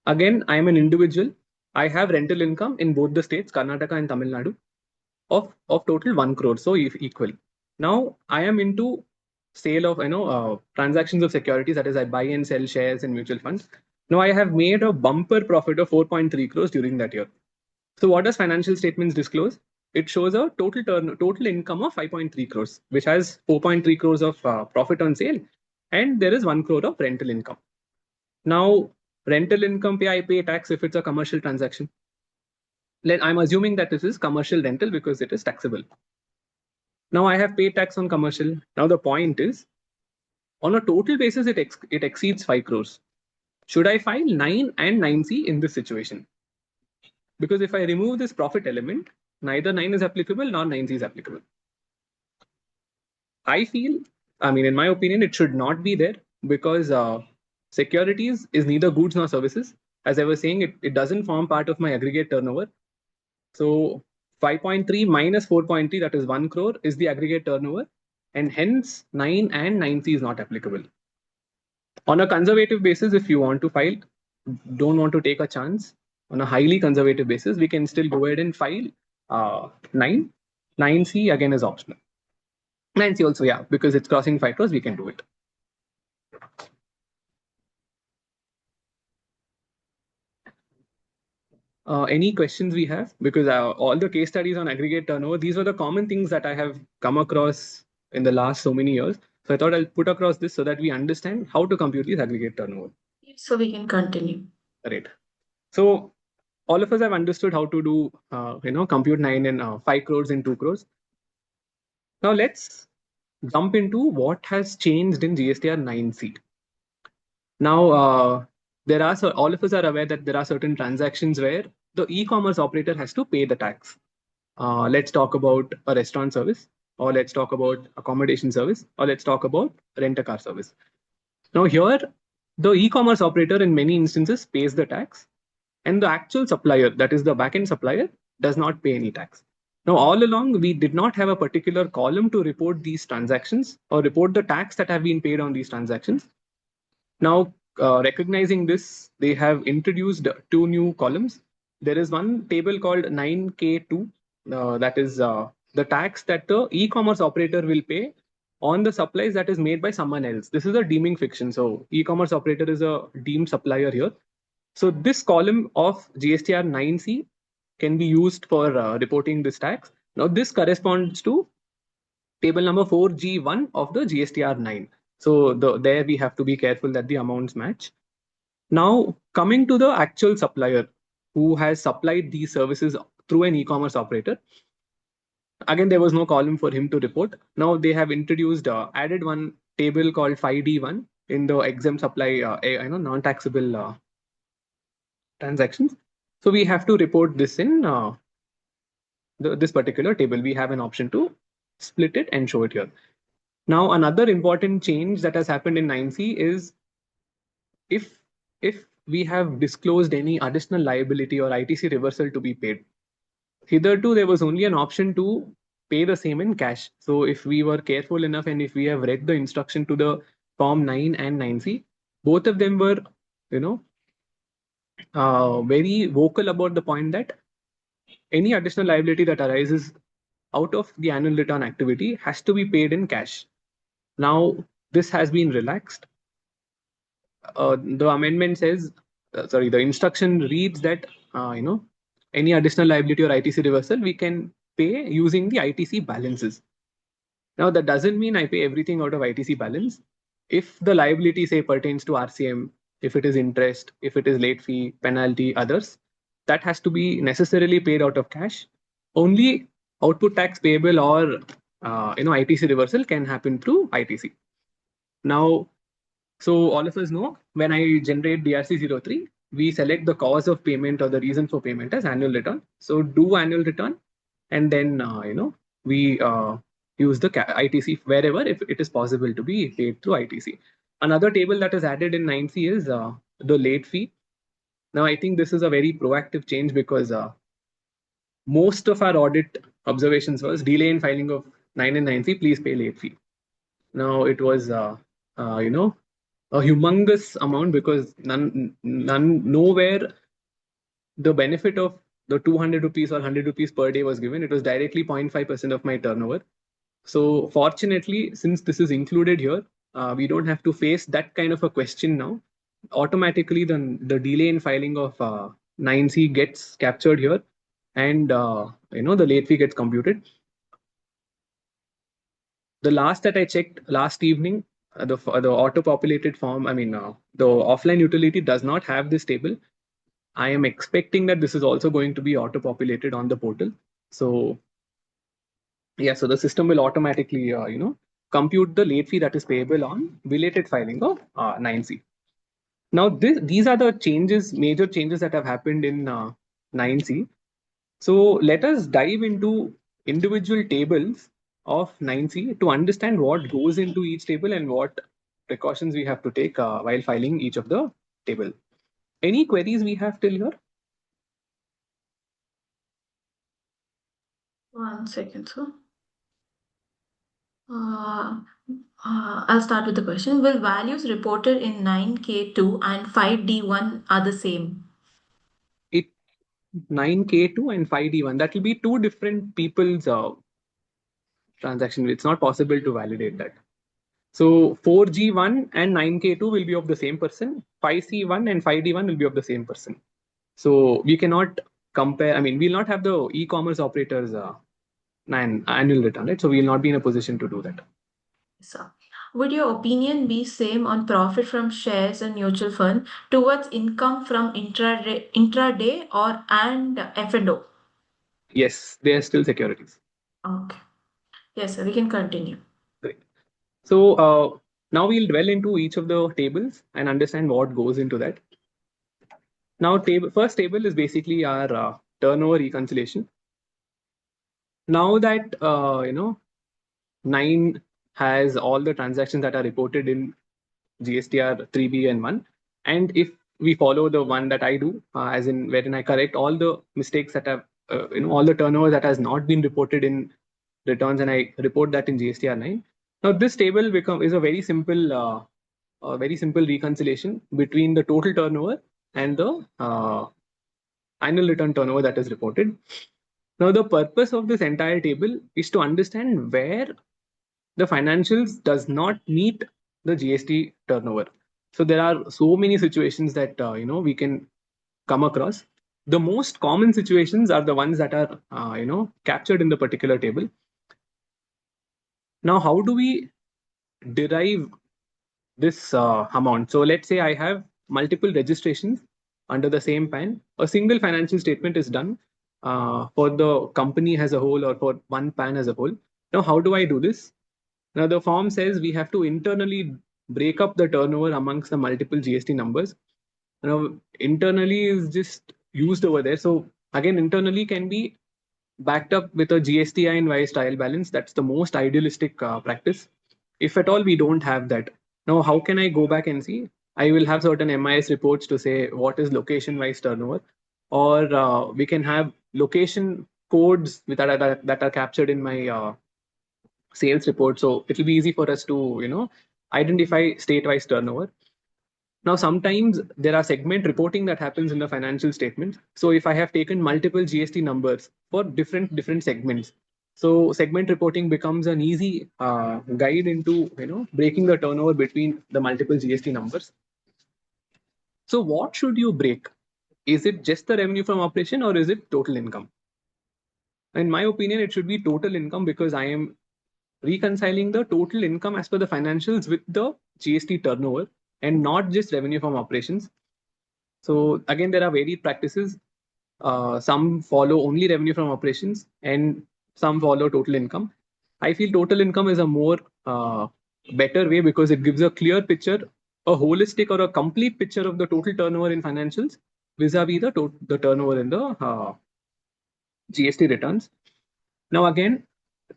Again, I am an individual. I have rental income in both the states, Karnataka and Tamil Nadu, of total 1 crore, so if equal. Now I am into sale of transactions of securities, that is I buy and sell shares in mutual funds. Now I have made a bumper profit of 4.3 crores during that year. So what does financial statements disclose? It shows a total income of 5.3 crores, which has 4.3 crores of profit on sale, and there is 1 crore of rental income. Now rental income I pay tax if it's a commercial transaction. I'm assuming that this is commercial rental because it is taxable. Now I have paid tax on commercial. Now the point is, on a total basis, it exceeds 5 crores. Should I file 9 and 9C in this situation? Because if I remove this profit element, neither 9 is applicable nor 9C is applicable. In my opinion, it should not be there, because securities is neither goods nor services. As I was saying, it doesn't form part of my aggregate turnover. So 5.3 minus 4.3, that is 1 crore, is the aggregate turnover, and hence 9 and 9C is not applicable. On a conservative basis, if you want to file, don't want to take a chance, on a highly conservative basis, we can still go ahead and file 9. 9C again is optional. 9C also, yeah, because it's crossing 5 crores, we can do it. Any questions we have? Because all the case studies on aggregate turnover, these were the common things that I have come across in the last so many years. So I thought I'll put across this so that we understand how to compute these aggregate turnover. So we can continue. Right. So all of us have understood how to do, compute 9 and 5 crores and 2 crores. Now let's jump into what has changed in GSTR 9C. Now, all of us are aware that there are certain transactions where the e-commerce operator has to pay the tax. Let's talk about a restaurant service, or let's talk about accommodation service, or let's talk about rent-a-car service. Now here, the e-commerce operator in many instances pays the tax, and the actual supplier, that is the backend supplier, does not pay any tax. Now, all along, we did not have a particular column to report these transactions or report the tax that have been paid on these transactions. Now, recognizing this, they have introduced 2 new columns. There is one table called 9K2, that is the tax that the e-commerce operator will pay on the supplies that is made by someone else. This is a deeming fiction. So e-commerce operator is a deemed supplier here. So this column of GSTR 9C can be used for reporting this tax. Now this corresponds to table number 4G1 of the GSTR 9. So there we have to be careful that the amounts match. Now coming to the actual supplier who has supplied these services through an e-commerce operator. Again, there was no column for him to report. Now they have introduced, added one table called 5D1 in the exempt supply, non-taxable transactions. So we have to report this in this particular table. We have an option to split it and show it here. Now, another important change that has happened in 9C is if we have disclosed any additional liability or ITC reversal to be paid. Hitherto, there was only an option to pay the same in cash. So if we were careful enough and if we have read the instruction to the form 9 and 9C, both of them were, very vocal about the point that any additional liability that arises out of the annual return activity has to be paid in cash. Now, this has been relaxed. The amendment says, the instruction reads that, any additional liability or ITC reversal, we can pay using the ITC balances. Now, that doesn't mean I pay everything out of ITC balance. If the liability, say, pertains to RCM, if it is interest, if it is late fee, penalty, others, that has to be necessarily paid out of cash. Only output tax payable or ITC reversal can happen through ITC. Now, so all of us know when I generate DRC03, we select the cause of payment or the reason for payment as annual return. So do annual return, and then we use the ITC wherever if it is possible to be paid through ITC. Another table that is added in 9C is the late fee. Now I think this is a very proactive change because most of our audit observations was delay in filing of 9 and 9C, please pay late fee. Now it was a humongous amount because nowhere the benefit of the 200 rupees or 100 rupees per day was given. It was directly 0.5% of my turnover. So fortunately, since this is included here, we don't have to face that kind of a question now. Automatically, the delay in filing of 9C gets captured here, and the late fee gets computed. The last that I checked last evening, the auto-populated form, the offline utility does not have this table. I am expecting that this is also going to be auto-populated on the portal. So yeah, so the system will automatically, compute the late fee that is payable on belated filing of 9C. Now, these are the changes, major changes that have happened in 9C. So let us dive into individual tables of 9C to understand what goes into each table and what precautions we have to take while filing each of the table. Any queries we have till here? 1 second, sir. I'll start with the question. Will values reported in 9K2 and 5D1 are the same? It 9K2 and 5D1, that will be two different people's transaction. It's not possible to validate that. So 4G1 and 9K2 will be of the same person. 5C1 and 5D1 will be of the same person. So we cannot compare. I mean, we'll not have the e-commerce operators annual return, right? So we will not be in a position to do that. So, would your opinion be same on profit from shares and mutual fund towards income from intraday or and F&O? Yes, they are still securities. Okay. Yes, sir. We can continue. Great. So now we'll dwell into each of the tables and understand what goes into that. Now, first table is basically our turnover reconciliation. Now that 9 has all the transactions that are reported in GSTR 3B and 1, and if we follow the one that I do, as in wherein I correct all the mistakes that have all the turnover that has not been reported in returns, and I report that in GSTR 9. Now this table is a very simple reconciliation between the total turnover and the annual return turnover that is reported. Now the purpose of this entire table is to understand where the financials does not meet the GST turnover. So there are so many situations that we can come across. The most common situations are the ones that are captured in the particular table. Now, how do we derive this amount? So let's say I have multiple registrations under the same PAN. A single financial statement is done for the company as a whole or for one PAN as a whole. Now, how do I do this? Now, the form says we have to internally break up the turnover amongst the multiple GST numbers. Now, internally is just used over there. So again, internally can be backed up with a GSTI wise trial balance. That's the most idealistic practice. If at all we don't have that, now how can I go back and see? I will have certain MIS reports to say what is location wise turnover, or we can have location codes that are captured in my sales report. So it will be easy for us to identify state-wise turnover. Now, sometimes there are segment reporting that happens in the financial statements. So if I have taken multiple GST numbers for different segments, so segment reporting becomes an easy guide into breaking the turnover between the multiple GST numbers. So what should you break? Is it just the revenue from operation or is it total income? In my opinion, it should be total income because I am reconciling the total income as per the financials with the GST turnover and not just revenue from operations. So again, there are varied practices. Some follow only revenue from operations and some follow total income. I feel total income is a more better way because it gives a clear picture, a holistic or a complete picture of the total turnover in financials vis-a-vis the turnover in the GST returns. Now again,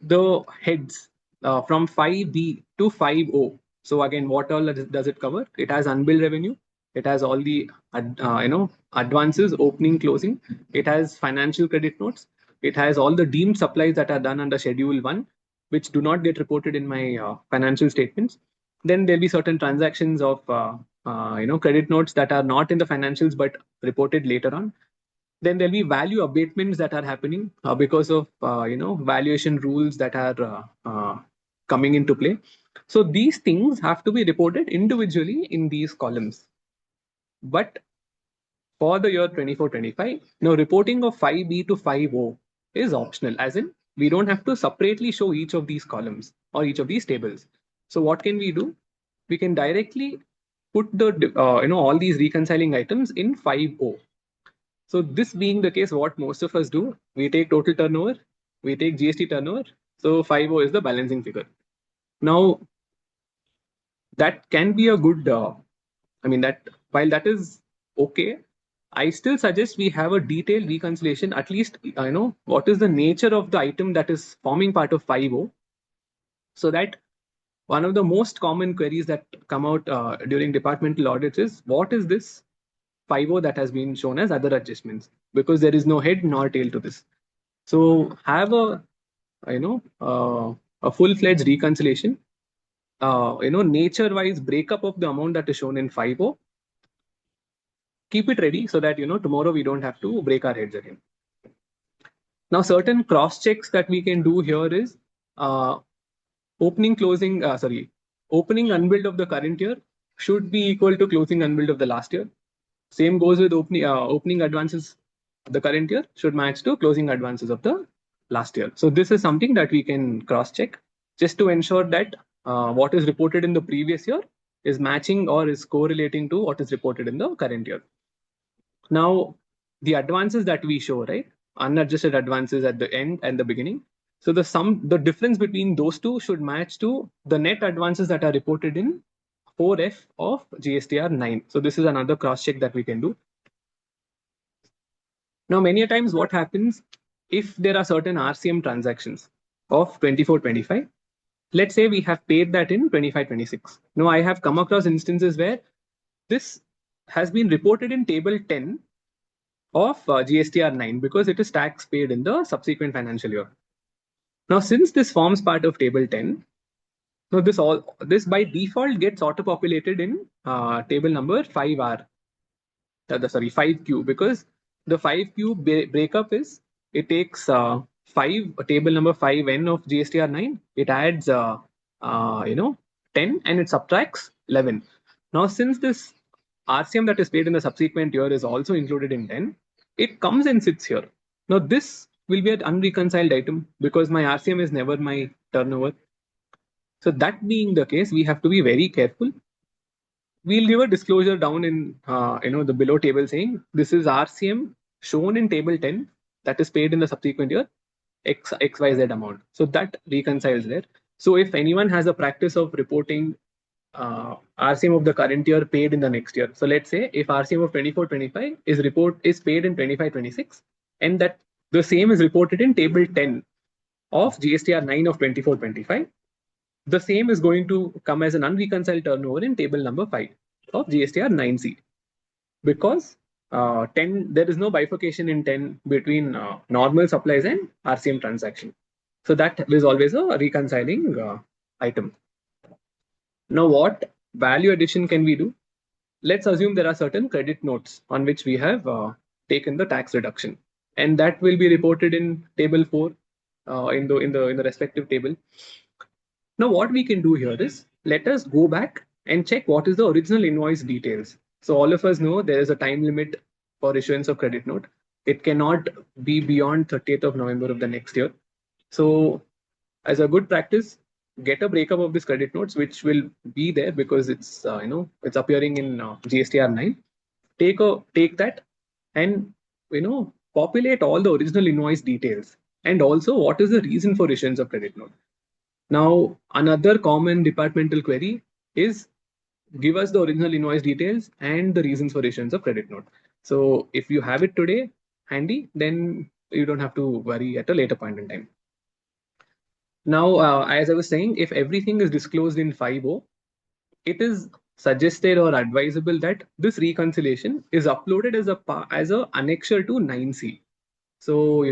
the heads from 5B to 5O. So again, what all does it cover? It has unbilled revenue. It has all the advances, opening, closing. It has financial credit notes. It has all the deemed supplies that are done under Schedule 1, which do not get reported in my financial statements. Then there'll be certain transactions of credit notes that are not in the financials but reported later on. Then there'll be value abatements that are happening because of valuation rules that are coming into play. So these things have to be reported individually in these columns. But for the year 24-25, now reporting of 5B to 5O is optional, as in we don't have to separately show each of these columns or each of these tables. So what can we do? We can directly put the all these reconciling items in 5O. So this being the case, what most of us do, we take total turnover, we take GST turnover. So 50 is the balancing figure. Now, that can be a good, that while that is okay, I still suggest we have a detailed reconciliation, at least, what is the nature of the item that is forming part of 50. So that one of the most common queries that come out during departmental audits is, what is this 50 that has been shown as other adjustments, because there is no head nor tail to this. So have a a full-fledged reconciliation, nature-wise breakup of the amount that is shown in 5.0. Keep it ready so that tomorrow we don't have to break our heads again. Now, certain cross checks that we can do here is opening unbilled of the current year should be equal to closing unbilled of the last year. Same goes with opening advances of the current year should match to closing advances of the last year. So this is something that we can cross check just to ensure that what is reported in the previous year is matching or is correlating to what is reported in the current year. Now, the advances that we show, right? Unadjusted advances at the end and the beginning. So the difference between those two should match to the net advances that are reported in 4F of GSTR 9. So this is another cross check that we can do. Now, many a times what happens if there are certain RCM transactions of 24-25, let's say we have paid that in 25-26. Now, I have come across instances where this has been reported in table 10 of GSTR 9 because it is tax paid in the subsequent financial year. Now, since this forms part of table 10, now this by default gets auto-populated in table number 5R. 5Q, because the 5Q breakup is it takes table number 5N of GSTR 9, it adds 10 and it subtracts 11. Now, since this RCM that is paid in the subsequent year is also included in 10, it comes and sits here. Now, this will be an unreconciled item because my RCM is never my turnover. So that being the case, we have to be very careful. We'll give a disclosure down in the below table saying this is RCM shown in table 10 that is paid in the subsequent year XYZ amount. So that reconciles there. So if anyone has a practice of reporting RCM of the current year paid in the next year. So let's say if RCM of 24-25 is paid in 25-26 and that the same is reported in table 10 of GSTR 9 of 24-25, the same is going to come as an unreconciled turnover in table number 5 of GSTR 9C because 10 there is no bifurcation in 10 between normal supplies and RCM transaction. So that is always a reconciling item. Now, what value addition can we do? Let's assume there are certain credit notes on which we have taken the tax reduction, and that will be reported in table 4 in the respective table. Now, what we can do here is let us go back and check what is the original invoice details. So all of us know there is a time limit for issuance of credit note. It cannot be beyond 30th of November of the next year. So as a good practice, get a breakup of these credit notes, which will be there because it's it's appearing in GSTR 9. Take that and populate all the original invoice details and also what is the reason for issuance of credit note. Now, another common departmental query is give us the original invoice details and the reasons for issuance of credit note. So if you have it today handy, then you don't have to worry at a later point in time. Now, as I was saying, if everything is disclosed in 5.0, it is suggested or advisable that this reconciliation is uploaded as a annexure to 9C. So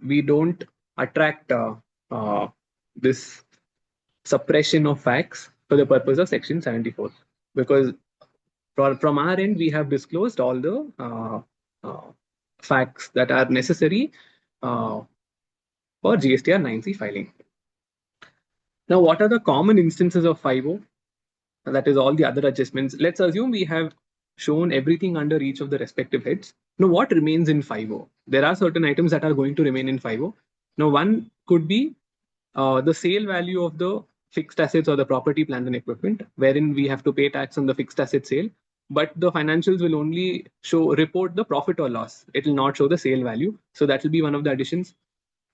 we don't attract this suppression of facts for the purpose of section 74 because from our end we have disclosed all the facts that are necessary for GSTR 9C filing. Now, what are the common instances of 5.0? That is all the other adjustments. Let's assume we have shown everything under each of the respective heads. Now, what remains in 5.0? There are certain items that are going to remain in 5.0. Now, one could be the sale value of the fixed assets or the property, plant and equipment, wherein we have to pay tax on the fixed asset sale, but the financials will only report the profit or loss. It will not show the sale value. So that will be one of the additions.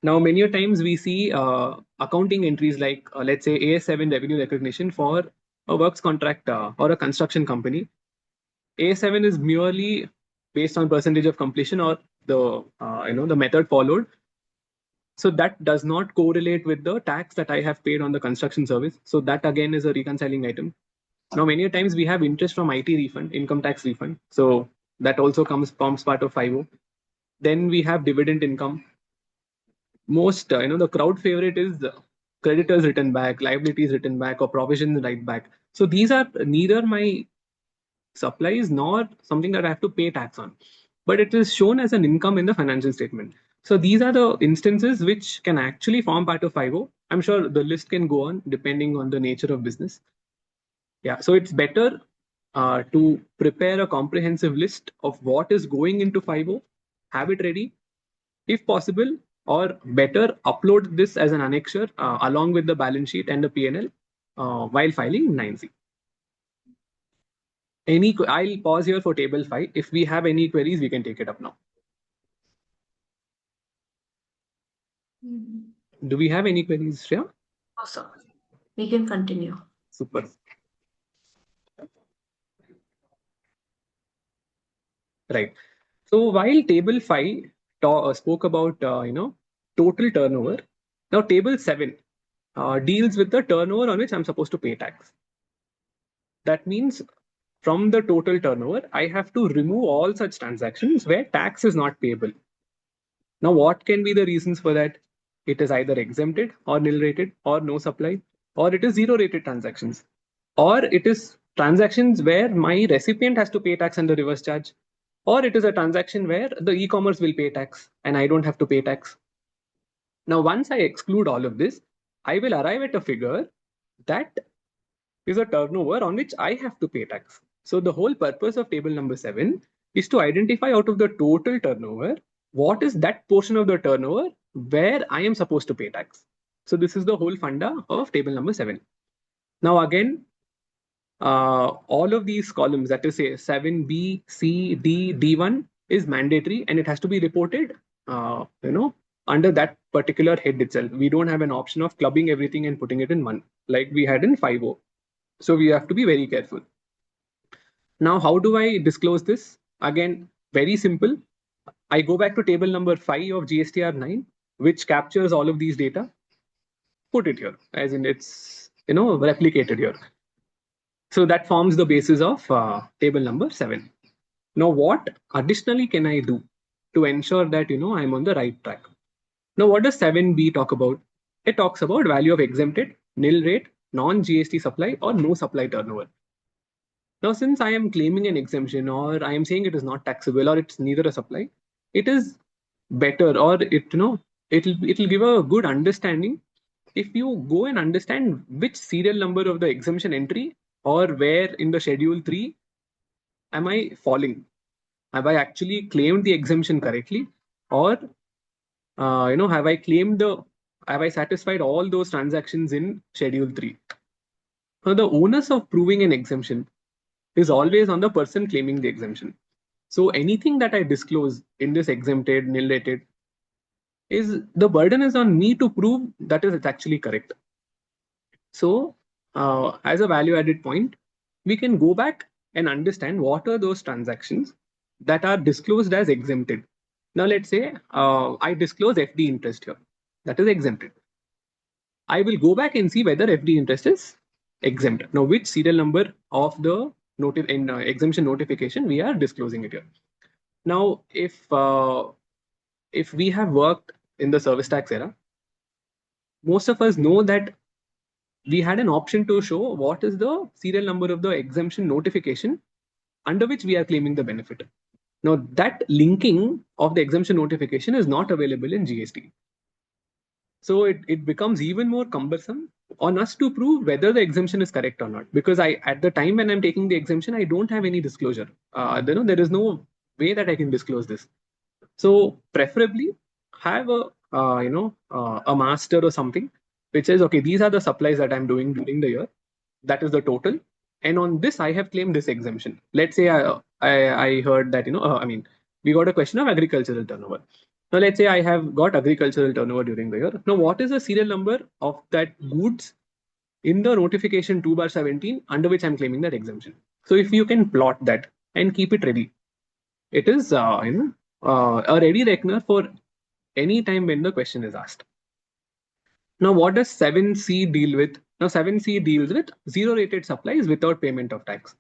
Now, many times we see accounting entries like, let's say, AS7 revenue recognition for a works contract or a construction company. AS7 is merely based on percentage of completion or the the method followed. So that does not correlate with the tax that I have paid on the construction service. So that again is a reconciling item. Now, many times we have interest from IT refund, income tax refund. So that also forms part of 5.0. Then we have dividend income. most, the crowd favorite is creditors written back, liabilities written back, or provisions write back. So these are neither my supplies nor something that I have to pay tax on, but it is shown as an income in the financial statement. So these are the instances which can actually form part of 50. I'm sure the list can go on depending on the nature of business. Yeah, so it's better to prepare a comprehensive list of what is going into 50, have it ready, if possible, or better upload this as an annexure along with the balance sheet and the P&L while filing 9C. I'll pause here for table 5. If we have any queries, we can take it up now. Do we have any queries, Shreya? Awesome. We can continue. Super. Right. So while table 5 spoke about total turnover, now table 7 deals with the turnover on which I'm supposed to pay tax. That means from the total turnover, I have to remove all such transactions where tax is not payable. Now, what can be the reasons for that? It is either exempted or nil rated or no supply, or it is zero rated transactions, or it is transactions where my recipient has to pay tax under reverse charge, or it is a transaction where the e-commerce will pay tax and I don't have to pay tax. Now, once I exclude all of this, I will arrive at a figure that is a turnover on which I have to pay tax. So the whole purpose of table number 7 is to identify out of the total turnover, what is that portion of the turnover where I am supposed to pay tax. So this is the whole funda of table number 7. Now again, all of these columns, that is say 7B, C, D, D1 is mandatory and it has to be reported, under that particular head itself. We don't have an option of clubbing everything and putting it in one like we had in 50. So we have to be very careful. Now, how do I disclose this? Again, very simple. I go back to table number 5 of GSTR 9, which captures all of these data. Put it here, as in it's replicated here. So that forms the basis of table number 7. Now, what additionally can I do to ensure that I'm on the right track? Now, what does 7B talk about? It talks about value of exempted, nil rate, non-GST supply, or no supply turnover. Now, since I am claiming an exemption, or I am saying it is not taxable, or it's neither a supply, it is better, or it'll give a good understanding if you go and understand which serial number of the exemption entry or where in the schedule 3 am I falling. Have I actually claimed the exemption correctly, or have I satisfied all those transactions in schedule 3? Now, the onus of proving an exemption is always on the person claiming the exemption. So anything that I disclose in this exempted, nil rated, is the burden is on me to prove that it's actually correct. So as a value added point, we can go back and understand what are those transactions that are disclosed as exempted. Now let's say I disclose FD interest here, that is exempted. I will go back and see whether FD interest is exempt. Now which serial number of the exemption notification we are disclosing it here. Now, if we have worked in the service tax era, most of us know that we had an option to show what is the serial number of the exemption notification under which we are claiming the benefit. Now, that linking of the exemption notification is not available in GST. So it becomes even more cumbersome on us to prove whether the exemption is correct or not, because at the time when I'm taking the exemption, I don't have any disclosure. There is no way that I can disclose this. So preferably have a master or something which says, okay, these are the supplies that I'm doing during the year. That is the total. And on this, I have claimed this exemption. Let's say I heard that, we got a question of agricultural turnover. Now, let's say I have got agricultural turnover during the year. Now, what is the serial number of that goods in the notification 2/17 under which I'm claiming that exemption? So if you can plot that and keep it ready, it is a ready reckoner for any time when the question is asked. Now, what does 7C deal with? Now, 7C deals with zero rated supplies without payment of tax.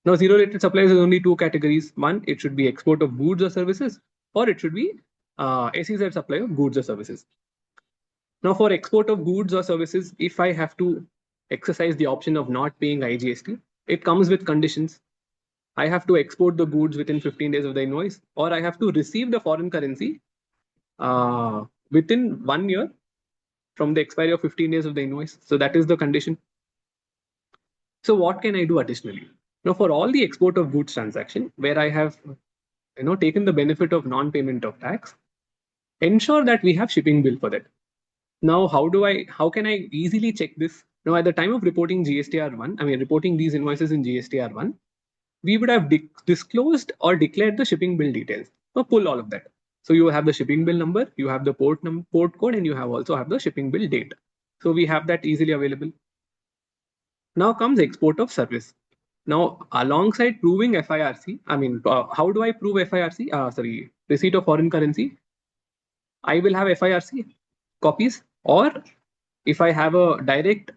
Now, zero rated supplies is only two categories. One, it should be export of goods or services, or it should be SEZ supply of goods or services. Now for export of goods or services, if I have to exercise the option of not paying IGST, it comes with conditions. I have to export the goods within 15 days of the invoice, or I have to receive the foreign currency within 1 year from the expiry of 15 days of the invoice. So that is the condition. So what can I do additionally? Now for all the export of goods transaction where I have taken the benefit of non-payment of tax, ensure that we have shipping bill for that. Now how can I easily check this? Now at the time of reporting GSTR1, reporting these invoices in GSTR1, we would have disclosed or declared the shipping bill details. So pull all of that. So you have the shipping bill number, you have the port code, and you also have the shipping bill date. So we have that easily available. Now comes export of service. Now alongside proving FIRC, how do I prove FIRC? Receipt of foreign currency. I will have FIRC copies, or if I have a direct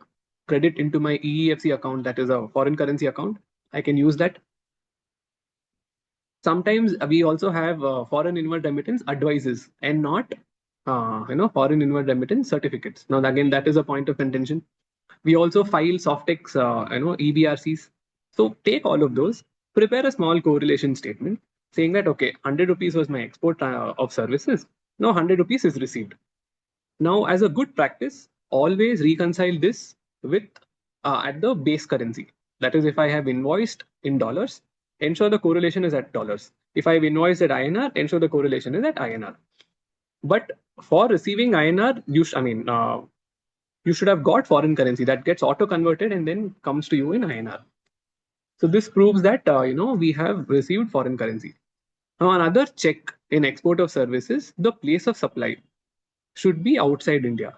credit into my EEFC account, that is a foreign currency account, I can use that. Sometimes we also have foreign inward remittance advices and not foreign inward remittance certificates. Now again, that is a point of contention. We also file softex EBRCs. So take all of those, prepare a small correlation statement saying that okay, 100 rupees was my export of services. Now 100 rupees is received. Now as a good practice, always reconcile this with at the base currency. That is, if I have invoiced in dollars, ensure the correlation is at dollars. If I've invoiced at INR, ensure the correlation is at INR. But for receiving INR, you should have got foreign currency that gets auto converted and then comes to you in INR. So this proves that we have received foreign currency. Now another check in export of services, the place of supply should be outside India.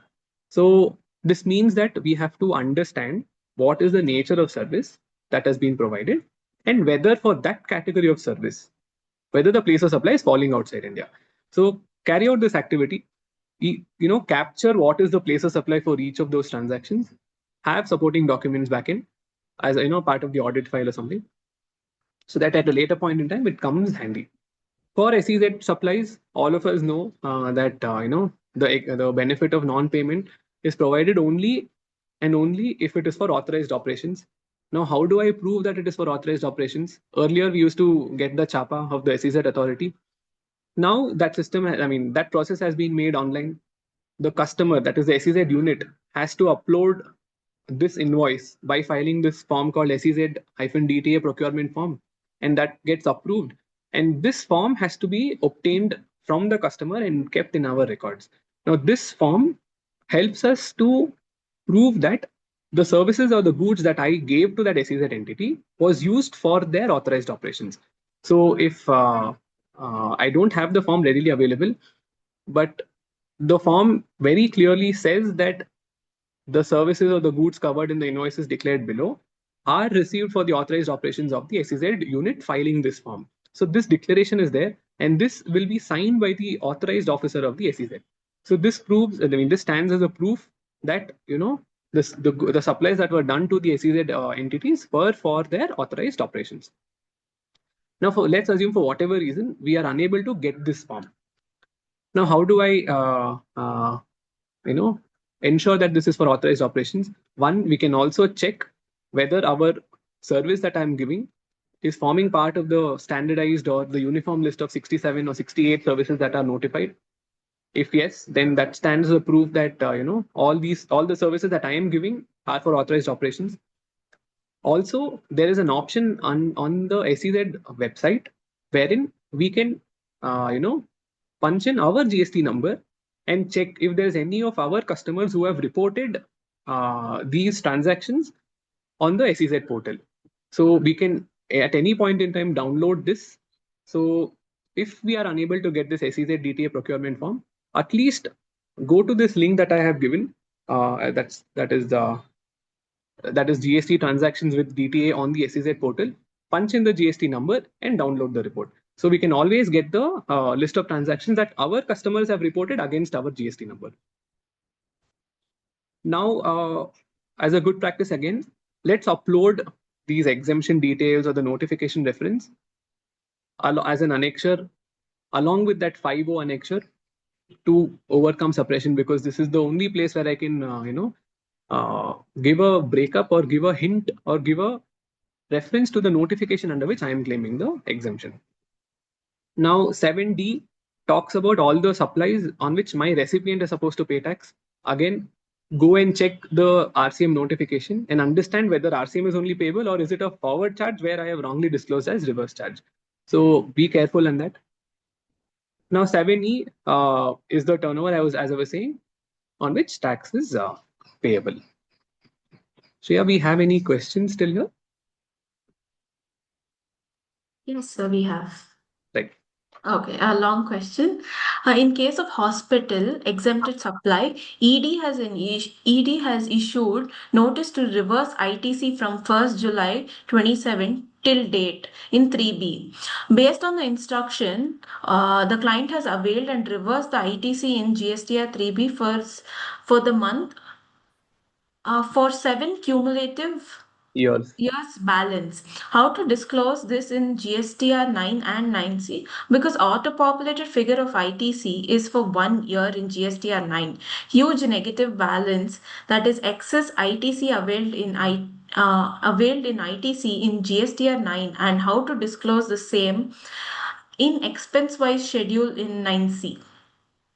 So this means that we have to understand what is the nature of service that has been provided and whether for that category of service, whether the place of supply is falling outside India. So carry out this activity, capture what is the place of supply for each of those transactions, have supporting documents back in as part of the audit file or something, so that at a later point in time it comes handy. For SEZ supplies, all of us know that the benefit of non-payment is provided only and only if it is for authorized operations. Now, how do I prove that it is for authorized operations? Earlier, we used to get the CHAPA of the SEZ authority. Now that system, that process has been made online. The customer, that is the SEZ unit, has to upload this invoice by filing this form called SEZ-DTA procurement form, and that gets approved. And this form has to be obtained from the customer and kept in our records. Now, this form helps us to prove that the services or the goods that I gave to that SEZ entity was used for their authorized operations. So if I don't have the form readily available, but the form very clearly says that the services or the goods covered in the invoices declared below are received for the authorized operations of the SEZ unit filing this form. So this declaration is there, and this will be signed by the authorized officer of the SEZ. So this proves, this stands as a proof that the supplies that were done to the SEZ entities were for their authorized operations. Now, let's assume for whatever reason we are unable to get this form. Now, how do I ensure that this is for authorized operations? One, we can also check whether our service that I'm giving is forming part of the standardized or the uniform list of 67 or 68 services that are notified. If yes, then that stands as a proof that all the services that I am giving are for authorized operations. Also, there is an option on the SEZ website wherein we can punch in our GST number and check if there's any of our customers who have reported these transactions on the SEZ portal. So we can at any point in time download this. So if we are unable to get this SEZ DTA procurement form, at least go to this link that I have given. That is GST transactions with DTA on the SEZ portal. Punch in the GST number and download the report. So we can always get the list of transactions that our customers have reported against our GST number. Now, as a good practice again, let's upload these exemption details or the notification reference as an annexure along with that 5.0 annexure to overcome suppression, because this is the only place where I can, give a breakup or give a hint or give a reference to the notification under which I am claiming the exemption. Now, 7D talks about all the supplies on which my recipient is supposed to pay tax. Again, go and check the RCM notification and understand whether RCM is only payable or is it a forward charge where I have wrongly disclosed as reverse charge. So be careful on that. Now, 7E is the turnover, as I was saying, on which tax is payable. Shreya, we have any questions still here? Yes, sir, we have. Right. Okay, a long question. In case of hospital exempted supply, ED has issued notice to reverse ITC from 1st July 27 till date in 3B. Based on the instruction, the client has availed and reversed the ITC in GSTR 3B for the month for 7 cumulative Yours. years balance. How to disclose this in GSTR 9 and 9C? Because auto-populated figure of ITC is for 1 year in GSTR 9. Huge negative balance, that is excess ITC availed in ITC in GSTR 9, and how to disclose the same in expense-wise schedule in 9C.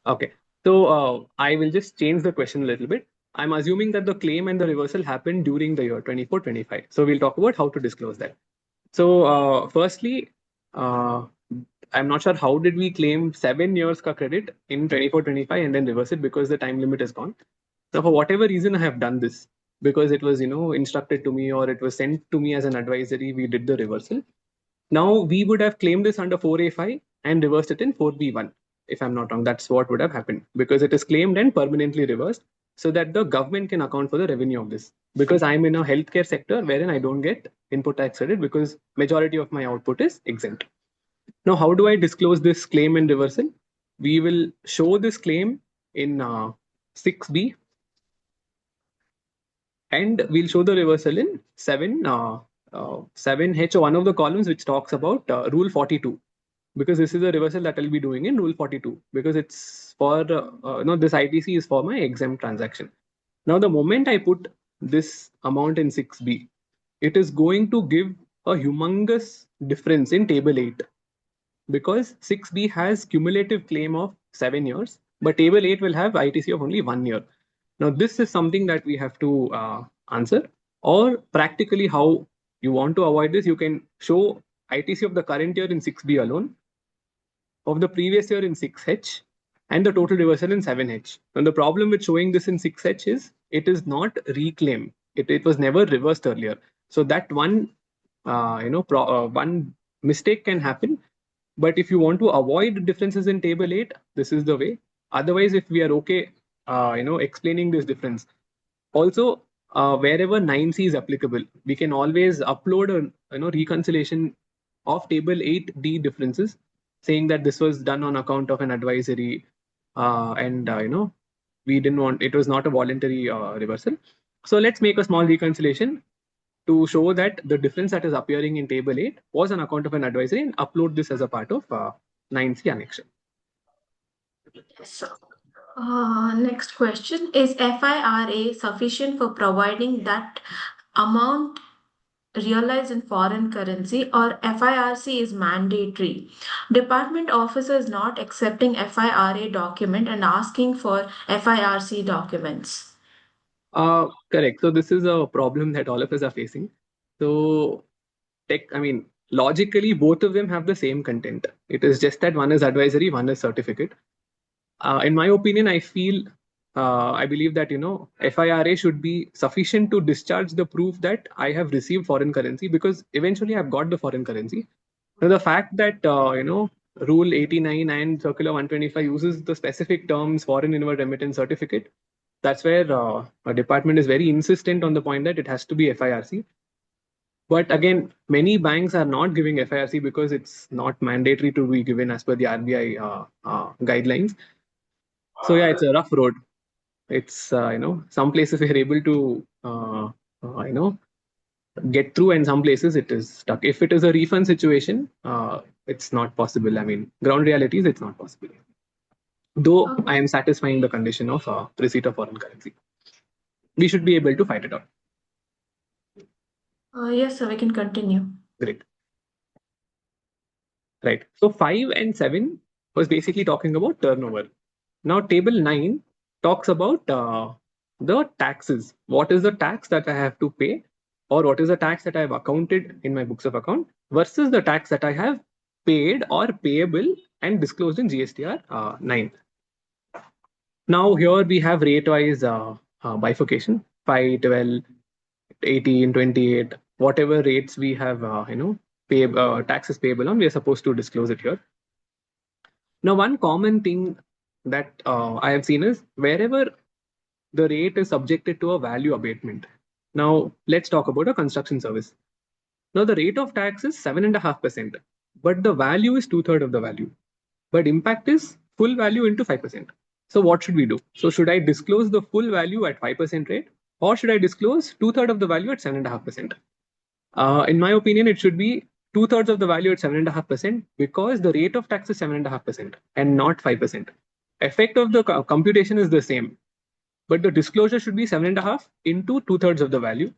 Okay. So I will just change the question a little bit. I'm assuming that the claim and the reversal happened during the year 24-25. So we'll talk about how to disclose that. So firstly, I'm not sure how did we claim 7 years ka credit in 24-25 and then reverse it because the time limit is gone. So for whatever reason I have done this, because it was instructed to me or it was sent to me as an advisory, we did the reversal. Now we would have claimed this under 4A5 and reversed it in 4B1. If I'm not wrong, that's what would have happened, because it is claimed and permanently reversed so that the government can account for the revenue of this. Because I'm in a healthcare sector wherein I don't get input tax credit because majority of my output is exempt. Now, how do I disclose this claim and reversal? We will show this claim in 6B and we'll show the reversal in 7H, or one of the columns which talks about Rule 42. Because this is a reversal that I'll be doing in Rule 42, because it's for, this ITC is for my exempt transaction. Now, the moment I put this amount in 6B, it is going to give a humongous difference in table 8, because 6B has cumulative claim of 7 years, but table 8 will have ITC of only 1 year. Now, this is something that we have to answer, or practically how you want to avoid this. You can show ITC of the current year in 6B alone, of the previous year in 6H, and the total reversal in 7H. And the problem with showing this in 6H is it is not reclaim. It was never reversed earlier. So that one, one mistake can happen. But if you want to avoid differences in table 8, this is the way. Otherwise, if we are okay, explaining this difference. Also, wherever 9C is applicable, we can always upload a reconciliation of table 8D differences, saying that this was done on account of an advisory, and we didn't want, it was not a voluntary reversal. So let's make a small reconciliation to show that the difference that is appearing in table 8 was on account of an advisory, and upload this as a part of 9C annexure. So, next question, is FIRA sufficient for providing that amount realized in foreign currency, or FIRC is mandatory? Department officer is not accepting FIRA document and asking for FIRC documents. Correct. So this is a problem that all of us are facing. So logically, both of them have the same content. It is just that one is advisory, one is certificate. In my opinion, I believe that FIRA should be sufficient to discharge the proof that I have received foreign currency, because eventually I've got the foreign currency. Now, the fact that Rule 89 and Circular 125 uses the specific terms foreign inward remittance certificate, that's where a department is very insistent on the point that it has to be FIRC. But again, many banks are not giving FIRC because it's not mandatory to be given as per the RBI guidelines. So yeah, it's a rough road. It's some places we are able to get through, and some places it is stuck. If it is a refund situation, it's not possible. I mean, ground realities, it's not possible. though Okay. I am satisfying the condition of receipt of foreign currency. We should be able to fight it out. Yes, sir, we can continue. Great. Right. So 5 and 7 was basically talking about turnover. Now table 9 talks about the taxes. What is the tax that I have to pay, or what is the tax that I have accounted in my books of account versus the tax that I have paid or payable and disclosed in GSTR 9. Now here we have rate-wise bifurcation, 5, 12, 18, 28, whatever rates we have, taxes payable on, we are supposed to disclose it here. Now, one common thing that I have seen is wherever the rate is subjected to a value abatement. Now, let's talk about a construction service. Now, the rate of tax is 7.5%, but the value is 2/3 of the value. But impact is full value into 5%. So what should we do? So should I disclose the full value at 5% rate, or should I disclose 2/3 of the value at 7.5%? In my opinion, it should be 2/3 of the value at 7.5% because the rate of tax is 7.5% and not 5%. Effect of the computation is the same, but the disclosure should be 7.5 into 2/3 of the value.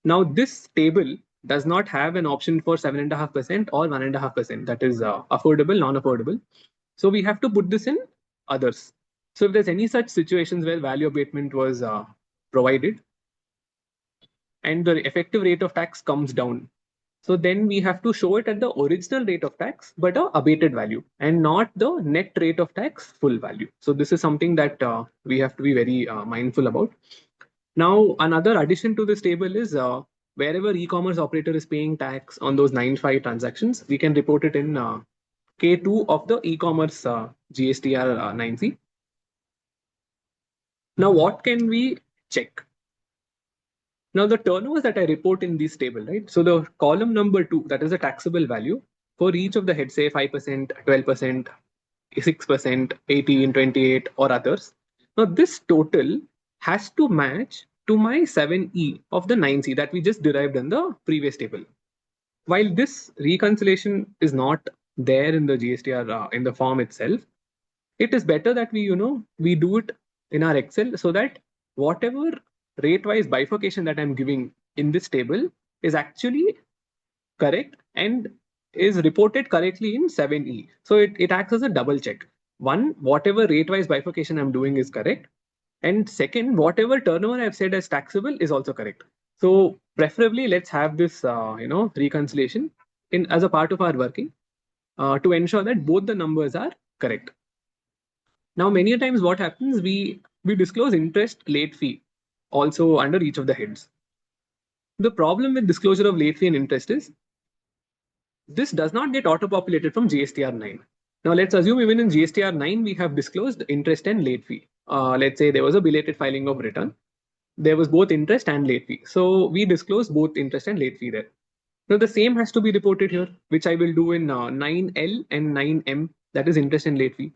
Now, this table does not have an option for 7.5% or 1.5%. That is affordable, non-affordable. So we have to put this in others. So if there's any such situations where value abatement was provided and the effective rate of tax comes down, so then we have to show it at the original rate of tax, but a abated value and not the net rate of tax full value. So this is something that we have to be very mindful about. Now, another addition to this table is wherever e-commerce operator is paying tax on those 9(5) transactions, we can report it in K2 of the e-commerce GSTR 9C. Now, what can we check? Now, the turnovers that I report in this table, right? So the column number 2, that is the taxable value for each of the heads, say 5%, 12%, 6%, 18, 28, or others. Now, this total has to match to my 7E of the 9C that we just derived in the previous table. While this reconciliation is not there in the GSTR in the form itself, it is better that we do it in our Excel so that whatever rate-wise bifurcation that I'm giving in this table is actually correct and is reported correctly in 7E. So it acts as a double check. One, whatever rate-wise bifurcation I'm doing is correct. And second, whatever turnover I've said as taxable is also correct. So preferably, let's have this reconciliation as a part of our working to ensure that both the numbers are correct. Now, many times what happens, we disclose interest late fee also under each of the heads. The problem with disclosure of late fee and interest is this does not get auto-populated from GSTR 9. Now, let's assume even in GSTR 9, we have disclosed interest and late fee. Let's say there was a belated filing of return. There was both interest and late fee. So we disclose both interest and late fee there. Now, the same has to be reported here, which I will do in 9L and 9M, that is interest and late fee.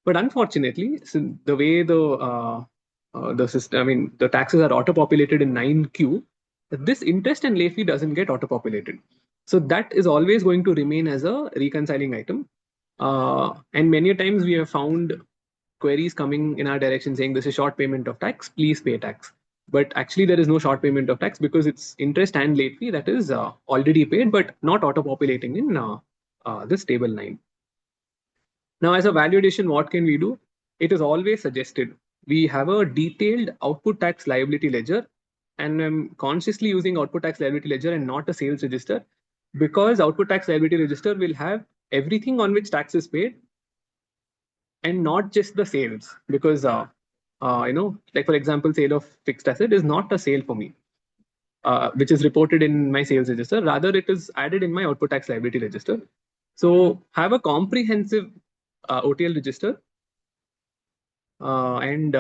But unfortunately, the way the system, I mean, the taxes are auto-populated in 9Q, this interest and late fee doesn't get auto-populated. So that is always going to remain as a reconciling item. And many times we have found queries coming in our direction saying this is short payment of tax, please pay tax. But actually there is no short payment of tax because it's interest and late fee that is already paid, but not auto-populating in this table 9. Now, as a value addition, what can we do? It is always suggested we have a detailed output tax liability ledger, and I'm consciously using output tax liability ledger and not a sales register because output tax liability register will have everything on which tax is paid and not just the sales, because like for example, sale of fixed asset is not a sale for me, which is reported in my sales register. Rather, it is added in my output tax liability register. So have a comprehensive OTL register and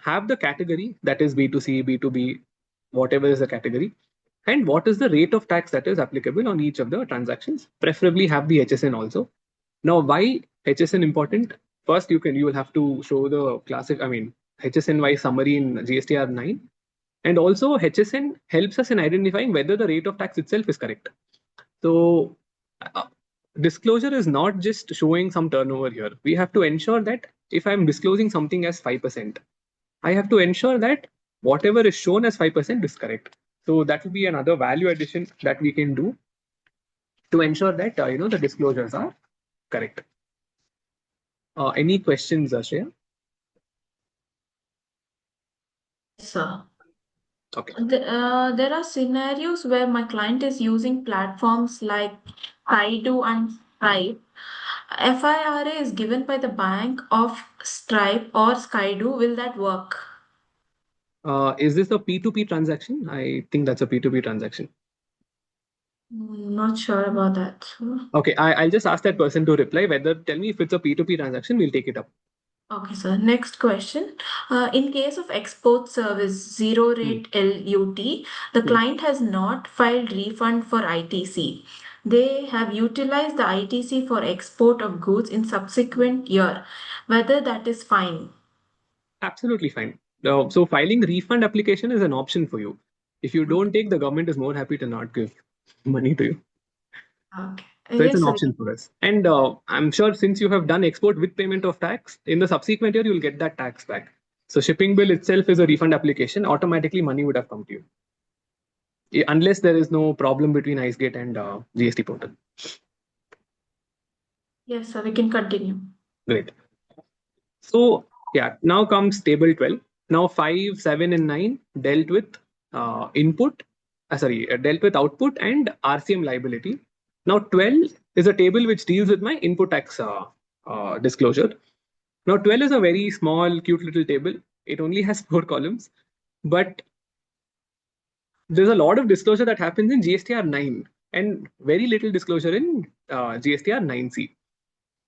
have the category that is B2C, B2B, whatever is the category, and what is the rate of tax that is applicable on each of the transactions. Preferably have the HSN also. Now, why HSN important? First, you will have to show the HSN wise summary in GSTR 9, and also HSN helps us in identifying whether the rate of tax itself is correct. So disclosure is not just showing some turnover here. We have to ensure that if I'm disclosing something as 5%, I have to ensure that whatever is shown as 5% is correct. So that will be another value addition that we can do to ensure that the disclosures are correct. Any questions, Shreya? Sir. Okay. There are scenarios where my client is using platforms like Kaido and Stripe. FIRA is given by the bank of Stripe or Skydo. Will that work? Is this a P2P transaction? I think that's a P2P transaction. Not sure about that. Okay, I'll just ask that person to reply whether, tell me if it's a P2P transaction, we'll take it up. Okay, sir. Next question. In case of export service zero rate LUT, the client has not filed refund for ITC. They have utilized the ITC for export of goods in subsequent year. Whether that is fine? Absolutely fine. So filing refund application is an option for you. If you don't take, the government is more happy to not give money to you. Okay. So it's Yes, an sir. option for us. And I'm sure since you have done export with payment of tax, in the subsequent year, you'll get that tax back. So shipping bill itself is a refund application. Automatically, money would have come to you. Unless there is no problem between IceGate and GST portal. Yes, sir. We can continue. Great. So yeah, now comes table 12. Now 5, 7, and 9 dealt with dealt with output and RCM liability. Now 12 is a table which deals with my input tax disclosure. Now 12 is a very small, cute little table. It only has 4 columns, but there's a lot of disclosure that happens in GSTR 9 and very little disclosure in GSTR 9C.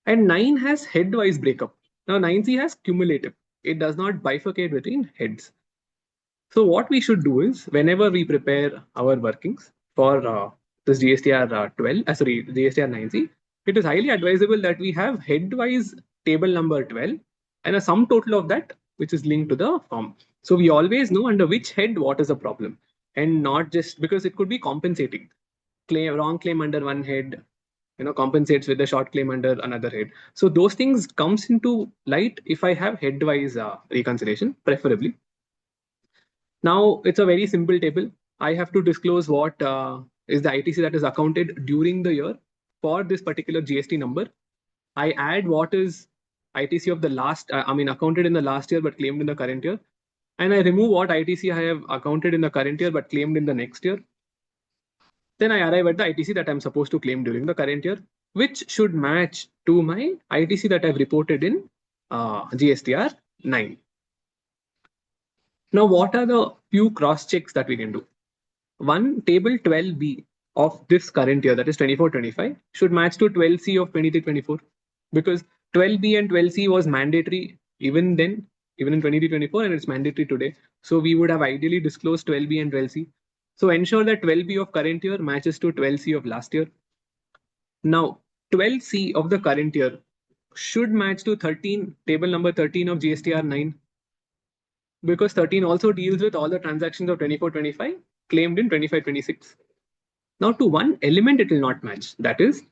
And 9 has head-wise breakup. Now 9C has cumulative. It does not bifurcate between heads. So what we should do is, whenever we prepare our workings for this GSTR 12, GSTR 9C, it is highly advisable that we have head-wise table number 12 and a sum total of that, which is linked to the form. So we always know under which head what is the problem, and not just because it could be compensating. Wrong claim under one head, compensates with the short claim under another head. So those things comes into light if I have head-wise reconciliation, preferably. Now it's a very simple table. I have to disclose what is the ITC that is accounted during the year for this particular GST number. I add what is ITC of the last, accounted in the last year but claimed in the current year. And I remove what ITC I have accounted in the current year but claimed in the next year. Then I arrive at the ITC that I'm supposed to claim during the current year, which should match to my ITC that I've reported in GSTR 9. Now, what are the few cross checks that we can do? One, table 12B of this current year, that is 24-25, should match to 12C of 23-24, because 12B and 12C was mandatory even then, even in 23-24, and it's mandatory today. So we would have ideally disclosed 12B and 12C. So ensure that 12B of current year matches to 12C of last year. Now, 12C of the current year should match to table number 13 of GSTR 9, because 13 also deals with all the transactions of 24-25 claimed in 25-26. Now, to one element it will not match. That is,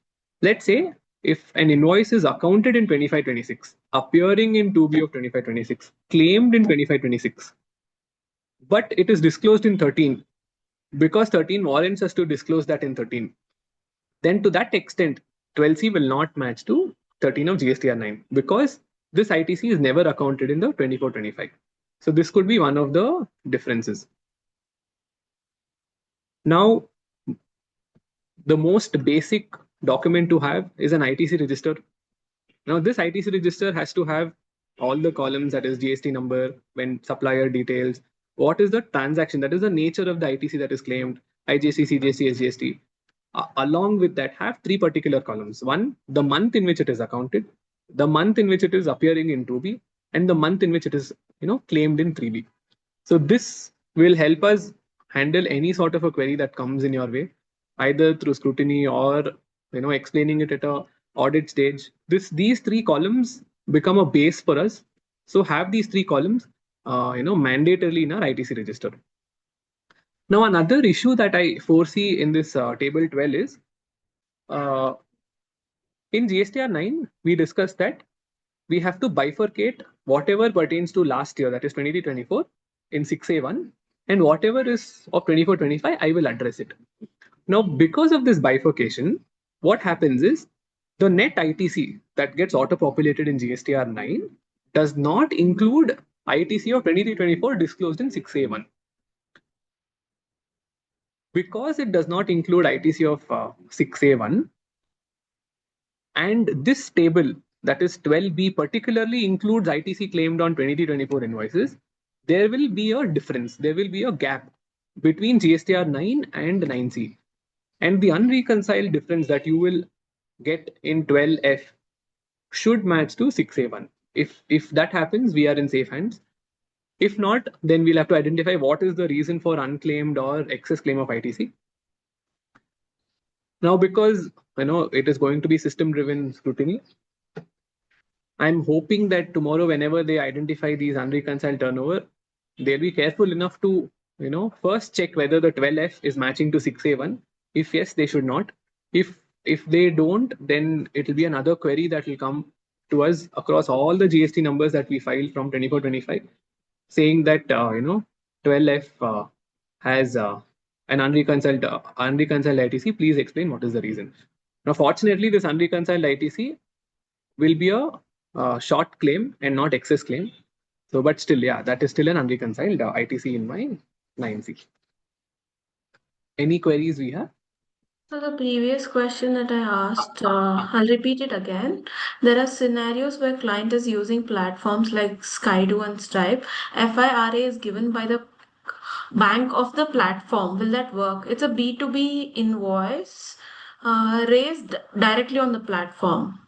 let's say if an invoice is accounted in 25-26, appearing in 2B of 25-26, claimed in 25-26, but it is disclosed in 13, because 13 warrants us to disclose that in 13, then to that extent, 12C will not match to 13 of GSTR 9, because this ITC is never accounted in the 24-25. So this could be one of the differences. Now, the most basic document to have is an ITC register. Now, this ITC register has to have all the columns, that is GST number, when supplier details, what is the transaction, that is the nature of the ITC that is claimed, IGST, CGST, SGST. Along with that, have 3 particular columns. One, the month in which it is accounted, the month in which it is appearing in 2B, and the month in which it is claimed in 3B. So this will help us handle any sort of a query that comes in your way, either through scrutiny or explaining it at a audit stage. These 3 columns become a base for us. So have these 3 columns mandatorily in our ITC register. Now, another issue that I foresee in this table 12 is in GSTR 9, we discussed that we have to bifurcate whatever pertains to last year, that is 23-24, in 6A1, and whatever is of 24-25, I will address it. Now, because of this bifurcation, what happens is the net ITC that gets auto-populated in GSTR 9 does not include ITC of 23-24 disclosed in 6A1. Because it does not include ITC of 6A1, and this table, that is 12B, particularly includes ITC claimed on 23-24 invoices, there will be a difference, there will be a gap between GSTR 9 and 9C. And the unreconciled difference that you will get in 12F should match to 6A1. If that happens, we are in safe hands. If not, then we'll have to identify what is the reason for unclaimed or excess claim of ITC. Now, because it is going to be system-driven scrutiny, I'm hoping that tomorrow, whenever they identify these unreconciled turnover, they'll be careful enough to first check whether the 12F is matching to 6A1. If yes, they should not. If they don't, then it will be another query that will come to us across all the GST numbers that we filed from 24-25, saying that 12F has an unreconciled ITC. Please explain what is the reason. Now, fortunately, this unreconciled ITC will be a short claim and not excess claim. So, but still, yeah, that is still an unreconciled ITC in my 9C. Any queries we have? So the previous question that I asked, I'll repeat it again. There are scenarios where client is using platforms like Skydo and Stripe. FIRA is given by the bank of the platform. Will that work? It's a B2B invoice raised directly on the platform.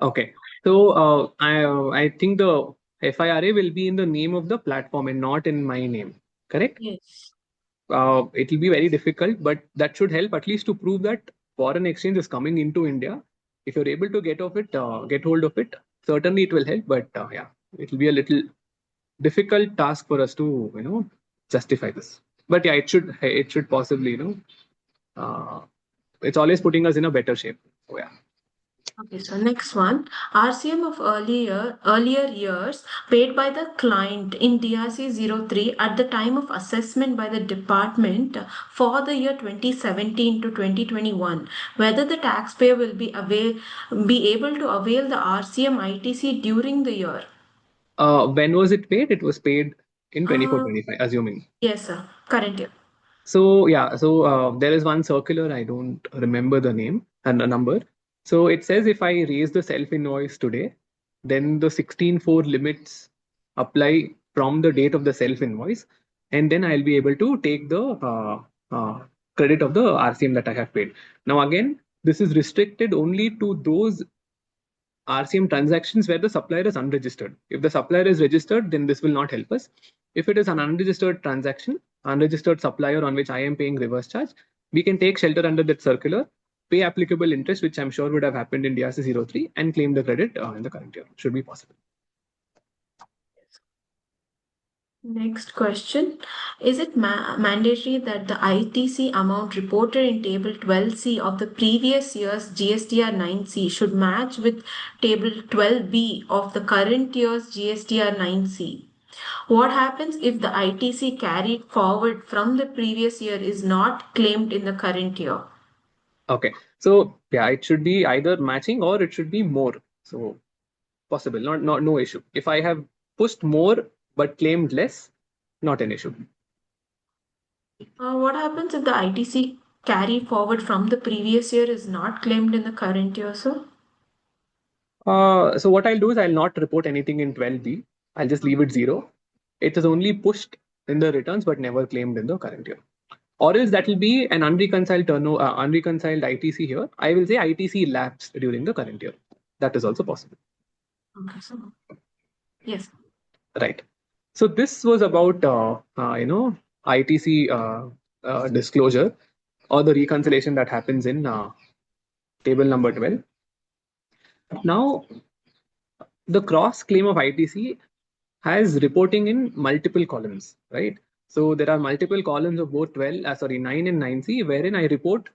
Okay. So I think the FIRA will be in the name of the platform and not in my name. Correct? Yes. It will be very difficult, but that should help at least to prove that foreign exchange is coming into India. If you're able to get hold of it, certainly it will help. But yeah, it will be a little difficult task for us to justify this. But yeah, it should possibly it's always putting us in a better shape. So yeah. Okay, so next one, RCM of earlier years paid by the client in DRC 03 at the time of assessment by the department for the year 2017 to 2021. Whether the taxpayer will be able to avail the RCM ITC during the year. When was it paid? It was paid in 24-25, assuming. Yes, sir. Current year. So yeah, so there is one circular, I don't remember the name and the number. So it says if I raise the self invoice today, then the 16.4 limits apply from the date of the self invoice, and then I'll be able to take the credit of the RCM that I have paid. Now again, this is restricted only to those RCM transactions where the supplier is unregistered. If the supplier is registered, then this will not help us. If it is an unregistered transaction, unregistered supplier on which I am paying reverse charge, we can take shelter under that circular, pay applicable interest, which I'm sure would have happened in DRC 03, and claim the credit in the current year. Should be possible. Next question. Is it mandatory that the ITC amount reported in Table 12C of the previous year's GSTR 9C should match with Table 12B of the current year's GSTR 9C? What happens if the ITC carried forward from the previous year is not claimed in the current year? Okay. So yeah, it should be either matching or it should be more. So possible, no issue. If I have pushed more but claimed less, not an issue. What happens if the ITC carry forward from the previous year is not claimed in the current year, sir? So what I'll do is I'll not report anything in 12B. I'll just leave it 0. It is only pushed in the returns but never claimed in the current year. Or else that will be an unreconciled unreconciled ITC here. I will say ITC lapsed during the current year. That is also possible. Okay, so yes. Right. So this was about ITC disclosure or the reconciliation that happens in table number 12. Now, the cross claim of ITC has reporting in multiple columns, right? So there are multiple columns of both 9 and 9C wherein I report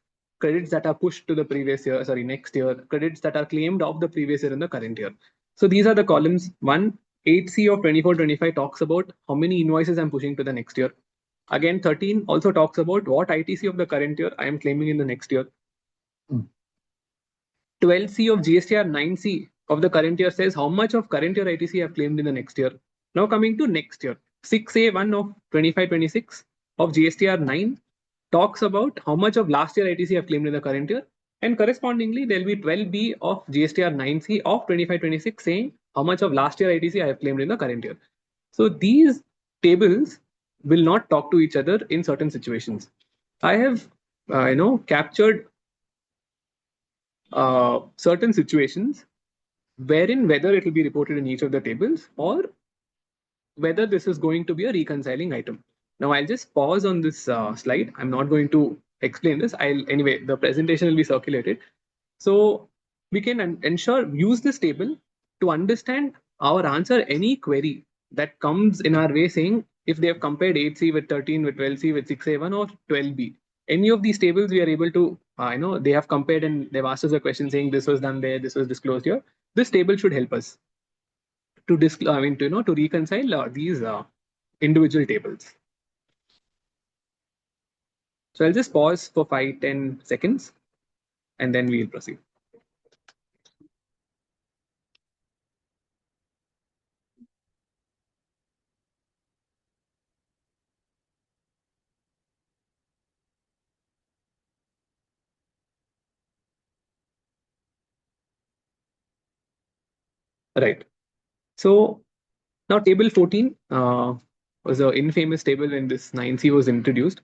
credits that are pushed to the previous year, next year, credits that are claimed of the previous year in the current year. So these are the columns. 8C of 24-25 talks about how many invoices I'm pushing to the next year. Again, 13 also talks about what ITC of the current year I am claiming in the next year. 12C of GSTR 9C of the current year says how much of current year ITC I have claimed in the next year. Now coming to next year, 6A1 of 25-26 of GSTR 9 talks about how much of last year ITC I have claimed in the current year, and correspondingly there will be 12B of GSTR 9C of 25-26 saying how much of last year ITC I have claimed in the current year. So these tables will not talk to each other in certain situations. I have captured certain situations wherein whether it will be reported in each of the tables or whether this is going to be a reconciling item. Now I'll just pause on this slide. I'm not going to explain this. Anyway, the presentation will be circulated. So we can use this table to understand or answer any query that comes in our way saying if they have compared 8C with 13 with 12C with 6A1 or 12B. Any of these tables we are able to, they have compared and they've asked us a question saying this was done there, this was disclosed here. This table should help us to to reconcile these individual tables. So I'll just pause for 5-10 seconds and then we'll proceed. Right. So now table 14 was an infamous table when this 9C was introduced,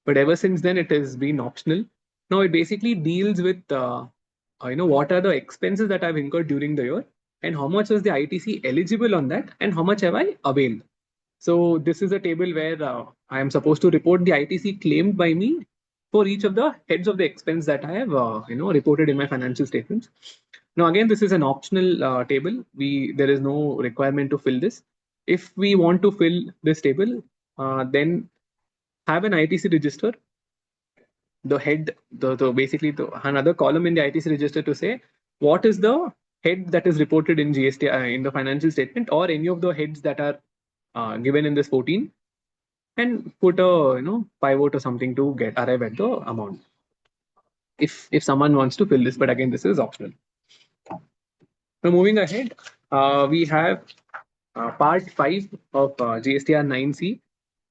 but ever since then it has been optional. Now it basically deals with what are the expenses that I've incurred during the year and how much was the ITC eligible on that and how much have I availed. So this is a table where I am supposed to report the ITC claimed by me for each of the heads of the expense that I have reported in my financial statements. Now again, this is an optional table. There is no requirement to fill this. If we want to fill this table, then have an ITC register. The head, basically another column in the ITC register to say what is the head that is reported in GST in the financial statement or any of the heads that are given in this 14, and put a pivot or something to arrive at the amount. If someone wants to fill this, but again this is optional. Now moving ahead, we have part 5 of GSTR 9C,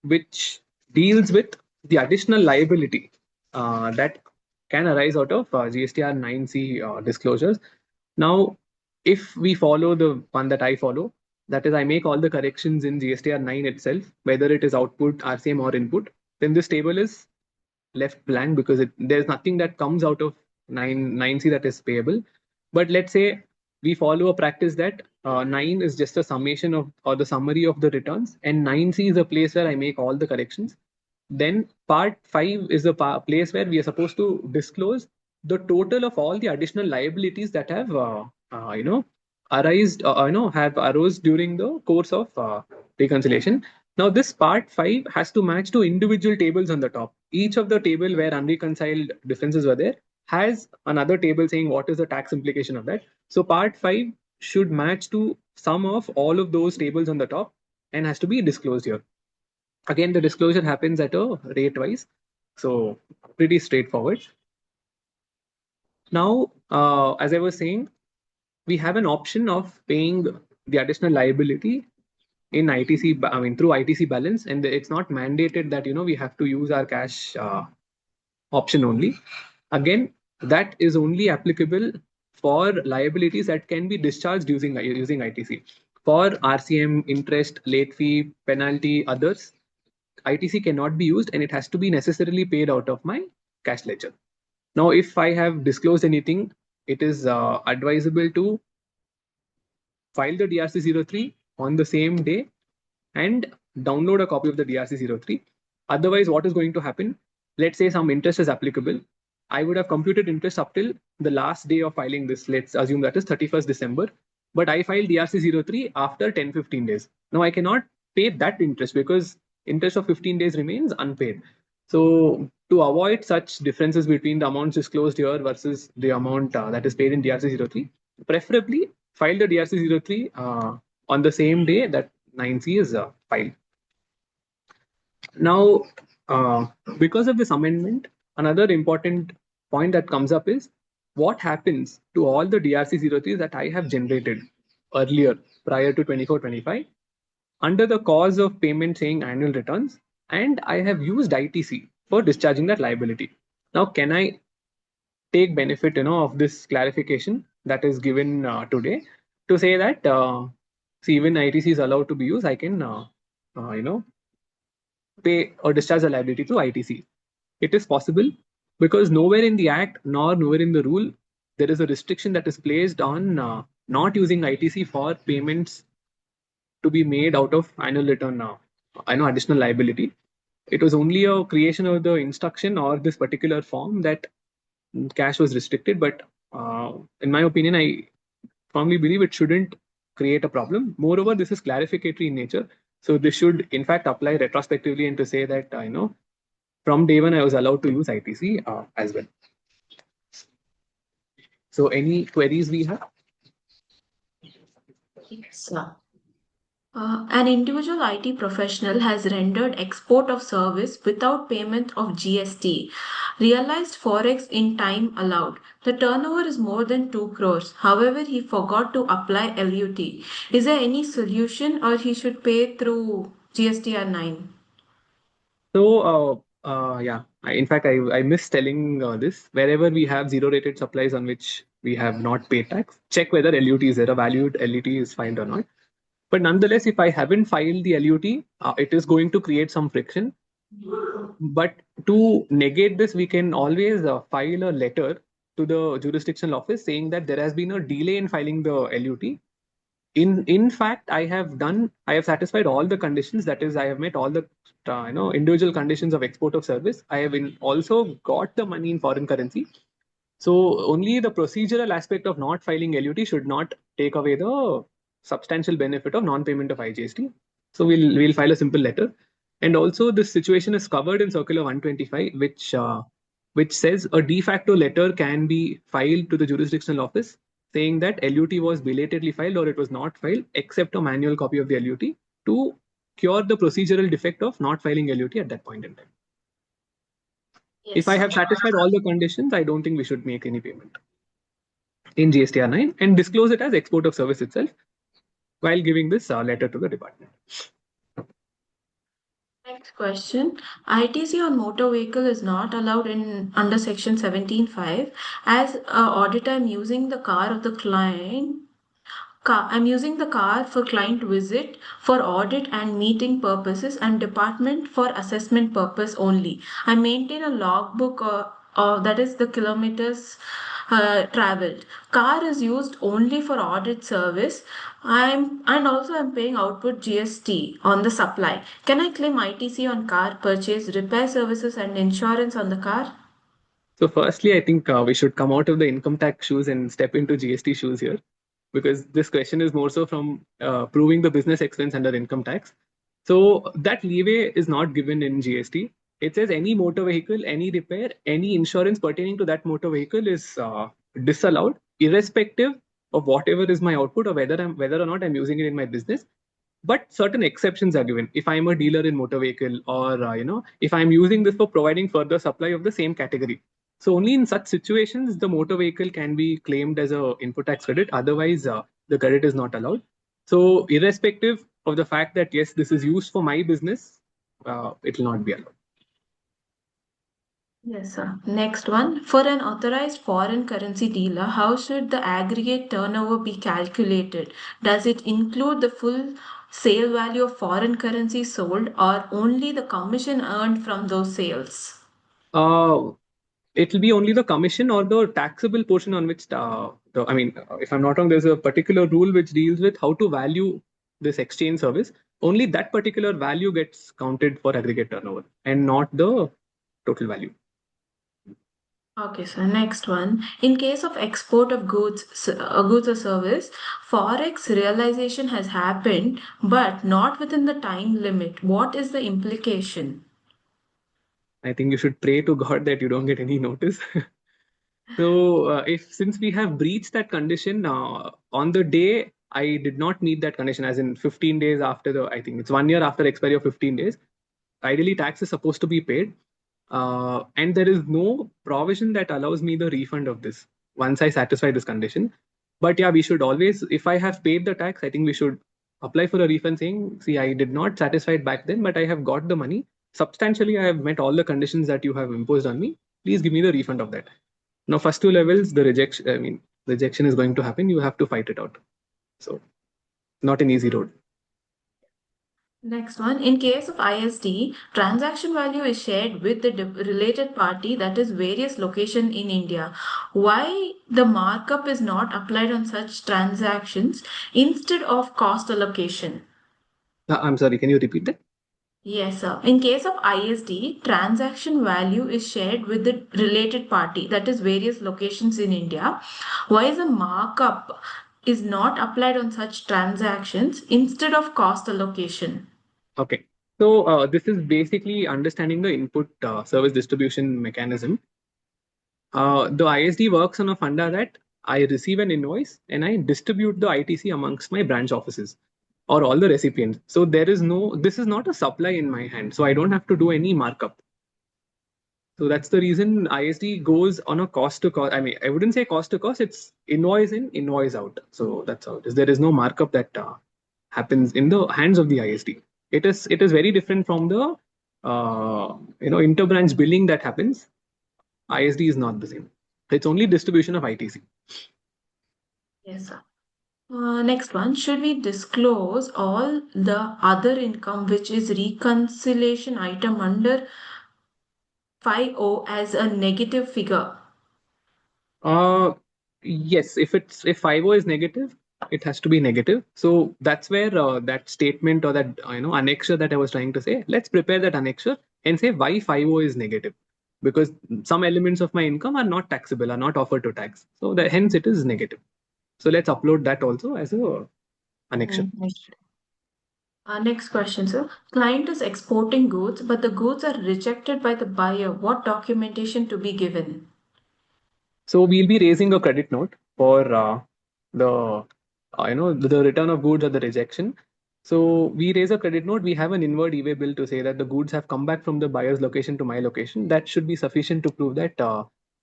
which deals with the additional liability that can arise out of GSTR 9C disclosures. Now, if we follow the one that I follow, that is, I make all the corrections in GSTR 9 itself, whether it is output, RCM, or input, then this table is left blank because there's nothing that comes out of 9C that is payable. But let's say we follow a practice that 9 is just a summation of or the summary of the returns, and 9C is a place where I make all the corrections. Then part 5 is the place where we are supposed to disclose the total of all the additional liabilities that have arose during the course of reconciliation. Now this part 5 has to match to individual tables on the top. Each of the table where unreconciled differences were there has another table saying what is the tax implication of that. So part 5 should match to sum of all of those tables on the top and has to be disclosed here. Again, the disclosure happens at a rate wise, so pretty straightforward. Now, as I was saying, we have an option of paying the additional liability in ITC, through ITC balance, and it's not mandated that we have to use our cash option only. Again, that is only applicable for liabilities that can be discharged using ITC. For RCM, interest, late fee, penalty, others, ITC cannot be used and it has to be necessarily paid out of my cash ledger. Now, if I have disclosed anything, it is advisable to file the DRC03 on the same day and download a copy of the DRC03. Otherwise, what is going to happen? Let's say some interest is applicable. I would have computed interest up till the last day of filing this. Let's assume that is 31st December. But I filed DRC03 after 10-15 days. Now I cannot pay that interest because interest of 15 days remains unpaid. So to avoid such differences between the amounts disclosed here versus the amount that is paid in DRC 03, preferably file the DRC 03 on the same day that 9C is filed. Now, because of this amendment, another important point that comes up is what happens to all the DRC 03s that I have generated earlier prior to 24-25 under the cause of payment saying annual returns, and I have used ITC for discharging that liability. Now, can I take benefit, of this clarification that is given today to say that see, even ITC is allowed to be used, I can pay or discharge the liability through ITC. It is possible because nowhere in the act nor nowhere in the rule there is a restriction that is placed on not using ITC for payments to be made out of annual return. I know additional liability. It was only a creation of the instruction or this particular form that cash was restricted. But in my opinion, I firmly believe it shouldn't create a problem. Moreover, this is clarificatory in nature. So this should in fact apply retrospectively and to say that, from day one, I was allowed to use ITC as well. So any queries we have? Yes, sir. An individual IT professional has rendered export of service without payment of GST, realized forex in time allowed. The turnover is more than 2 crores. However, he forgot to apply LUT. Is there any solution or he should pay through GSTR 9? So, yeah, in fact, I miss telling this. Wherever we have zero rated supplies on which we have not paid tax, check whether LUT is there, a valued LUT is filed or not. But nonetheless, if I haven't filed the LUT, it is going to create some friction. But to negate this, we can always file a letter to the jurisdictional office saying that there has been a delay in filing the LUT. In fact, I have satisfied all the conditions. That is, I have met all the individual conditions of export of service. I have also got the money in foreign currency. So only the procedural aspect of not filing LUT should not take away the substantial benefit of non-payment of IGST. So we'll file a simple letter. And also this situation is covered in Circular 125, which says a de facto letter can be filed to the jurisdictional office saying that LUT was belatedly filed or it was not filed, except a manual copy of the LUT to cure the procedural defect of not filing LUT at that point in time. Yes. If I have satisfied all the conditions, I don't think we should make any payment in GSTR 9 and disclose it as export of service itself while giving this letter to the department. Next question. ITC on motor vehicle is not allowed in under section 17(5). As a auditor, I'm using the car of the client. I'm using the car for client visit, for audit and meeting purposes, and department for assessment purpose only. I maintain a logbook that is the kilometers traveled. Car is used only for audit service. I'm paying output GST on the supply. Can I claim ITC on car purchase, repair services, and insurance on the car? So firstly, I think we should come out of the income tax shoes and step into GST shoes here, because this question is more so from proving the business expense under income tax. So that leeway is not given in GST. It says any motor vehicle, any repair, any insurance pertaining to that motor vehicle is disallowed, irrespective of whatever is my output or whether or not I'm using it in my business. But certain exceptions are given. If I'm a dealer in motor vehicle, or if I'm using this for providing further supply of the same category. So only in such situations the motor vehicle can be claimed as a input tax credit. Otherwise, the credit is not allowed. So irrespective of the fact that yes, this is used for my business, it will not be allowed. Yes, sir. Next one. For an authorized foreign currency dealer, how should the aggregate turnover be calculated? Does it include the full sale value of foreign currency sold or only the commission earned from those sales? It will be only the commission or the taxable portion on which if I'm not wrong, there's a particular rule which deals with how to value this exchange service. Only that particular value gets counted for aggregate turnover and not the total value. Okay, so next one. In case of export of goods or service, forex realization has happened, but not within the time limit. What is the implication? I think you should pray to God that you don't get any notice. So since we have breached that condition on the day I did not meet that condition, as in 15 days after I think it's 1 year after expiry of 15 days, ideally tax is supposed to be paid. And there is no provision that allows me the refund of this once I satisfy this condition. But yeah, we should always, if I have paid the tax, I think we should apply for a refund saying, see, I did not satisfy it back then, but I have got the money. Substantially, I have met all the conditions that you have imposed on me. Please give me the refund of that. Now, first two levels, the rejection is going to happen. You have to fight it out. So, not an easy road. Next one, in case of ISD, transaction value is shared with the related party, that is various location in India. Why the markup is not applied on such transactions instead of cost allocation? I'm sorry, can you repeat that? Yes, sir. In case of ISD, transaction value is shared with the related party, that is various locations in India. Why is the markup is not applied on such transactions instead of cost allocation? Okay. So this is basically understanding the input service distribution mechanism. The ISD works on a funda that I receive an invoice and I distribute the ITC amongst my branch offices or all the recipients. So this is not a supply in my hand. So I don't have to do any markup. So that's the reason ISD goes on a cost to cost. I mean, I wouldn't say cost to cost. It's invoice in, invoice out. So that's how it is. There is no markup that happens in the hands of the ISD. It is very different from the interbranch billing that happens. ISD is not the same. It's only distribution of ITC. Yes, sir. Next one, should we disclose all the other income which is reconciliation item under 5O as a negative figure? Yes, if 5O is negative, it has to be negative. So that's where that statement or that annexure that I was trying to say. Let's prepare that annexure and say why 5O is negative, because some elements of my income are not taxable, are not offered to tax. So hence it is negative. So let's upload that also as a annexure. Next question, sir. Client is exporting goods, but the goods are rejected by the buyer. What documentation to be given? So we'll be raising a credit note for the return of goods or the rejection. So we raise a credit note. We have an inward e-way bill to say that the goods have come back from the buyer's location to my location. That should be sufficient to prove that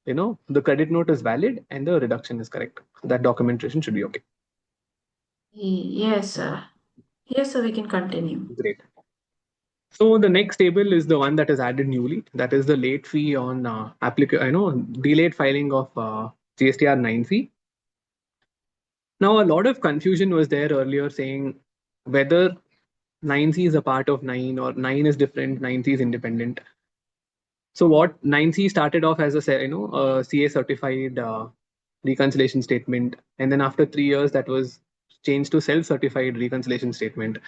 the credit note is valid and the reduction is correct. That documentation should be okay. Yes, sir. Yes, sir. We can continue. Great. So the next table is the one that is added newly. That is the late fee on delayed filing of GSTR 9C. Now, a lot of confusion was there earlier saying whether 9C is a part of 9 or 9 is different, 9C is independent. So what 9C started off as a CA certified reconciliation statement, and then after 3 years that was changed to self-certified reconciliation statement.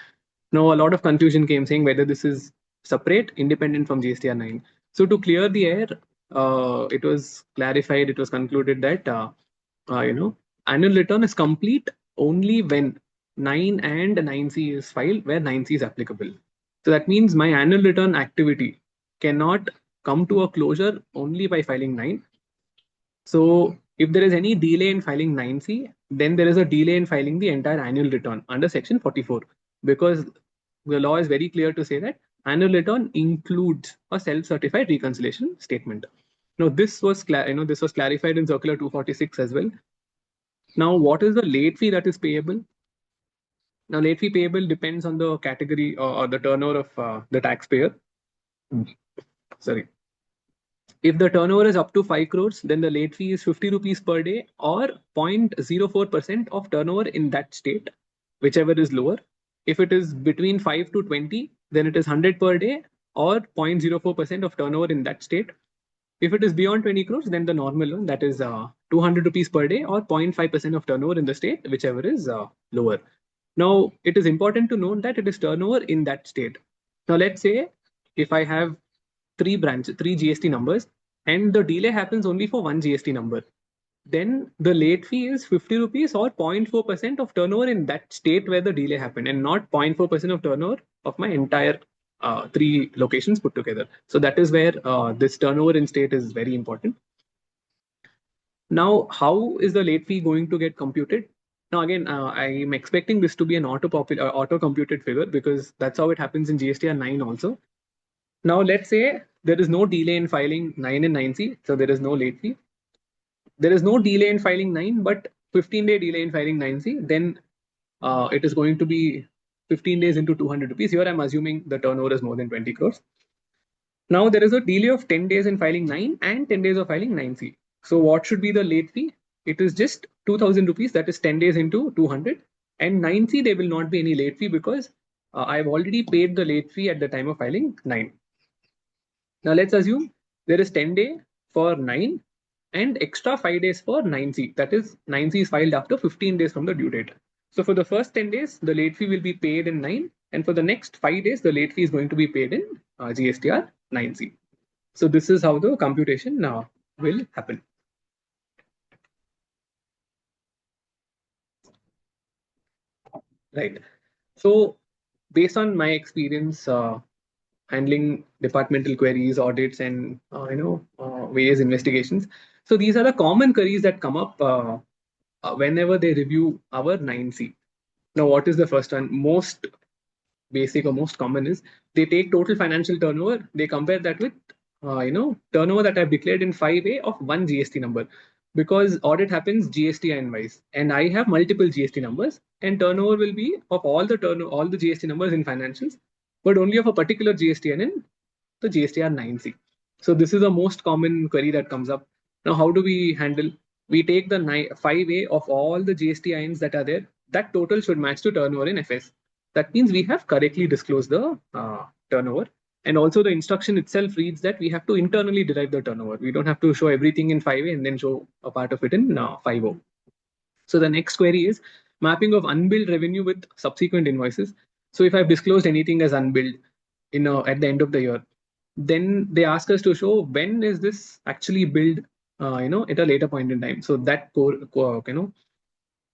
Now a lot of confusion came saying whether this is separate, independent from GSTR 9. So to clear the air, it was clarified, it was concluded that annual return is complete only when 9 and 9C is filed where 9C is applicable. So that means my annual return activity cannot come to a closure only by filing 9. So if there is any delay in filing 9C, then there is a delay in filing the entire annual return under section 44, because the law is very clear to say that annual return includes a self-certified reconciliation statement. Now this was clarified in circular 246 as well. Now what is the late fee that is payable? Now late fee payable depends on the category or the turnover of the taxpayer. Sorry. If the turnover is up to 5 crores, then the late fee is 50 rupees per day or 0.04% of turnover in that state, whichever is lower. If it is between 5 to 20, then it is 100 per day or 0.04% of turnover in that state. If it is beyond 20 crores, then the normal one, that is 200 rupees per day or 0.5% of turnover in the state, whichever is lower. Now, it is important to note that it is turnover in that state. Now, let's say if I have 3 GST numbers, and the delay happens only for one GST number, then the late fee is 50 rupees or 0.4% of turnover in that state where the delay happened, and not 0.4% of turnover of my entire three locations put together. So that is where this turnover in state is very important. Now, how is the late fee going to get computed? Now, again, I'm expecting this to be an auto-computed figure because that's how it happens in GSTR 9 also. Now, let's say there is no delay in filing 9 and 9C, so there is no late fee. There is no delay in filing 9, but 15-day delay in filing 9C, then it is going to be 15 days into 200 rupees. Here, I'm assuming the turnover is more than 20 crores. Now, there is a delay of 10 days in filing 9 and 10 days of filing 9C. So, what should be the late fee? It is just 2,000 rupees, that is 10 days into 200. And 9C, there will not be any late fee because I've already paid the late fee at the time of filing 9. Now, let's assume there is 10 days for 9 and extra 5 days for 9C. That is, 9C is filed after 15 days from the due date. So, for the first 10 days, the late fee will be paid in 9. And for the next 5 days, the late fee is going to be paid in GSTR 9C. So, this is how the computation now will happen. Right. So, based on my experience handling departmental queries, audits, and various investigations, so these are the common queries that come up whenever they review our 9C. Now, what is the first one? Most basic or most common is they take total financial turnover, they compare that with turnover that I've declared in 5A of one GST number, because audit happens GSTIN wise, and I have multiple GST numbers, and turnover will be of all the GST numbers in financials, but only of a particular GSTIN in the GSTR 9C. So this is the most common query that comes up. Now, how do we handle? We take the 5A of all the GSTINs that are there. That total should match to turnover in FS. That means we have correctly disclosed the turnover. And also the instruction itself reads that we have to internally derive the turnover. We don't have to show everything in 5A and then show a part of it in 5O. So the next query is mapping of unbilled revenue with subsequent invoices. So if I've disclosed anything as unbilled at the end of the year, then they ask us to show when is this actually billed at a later point in time. So that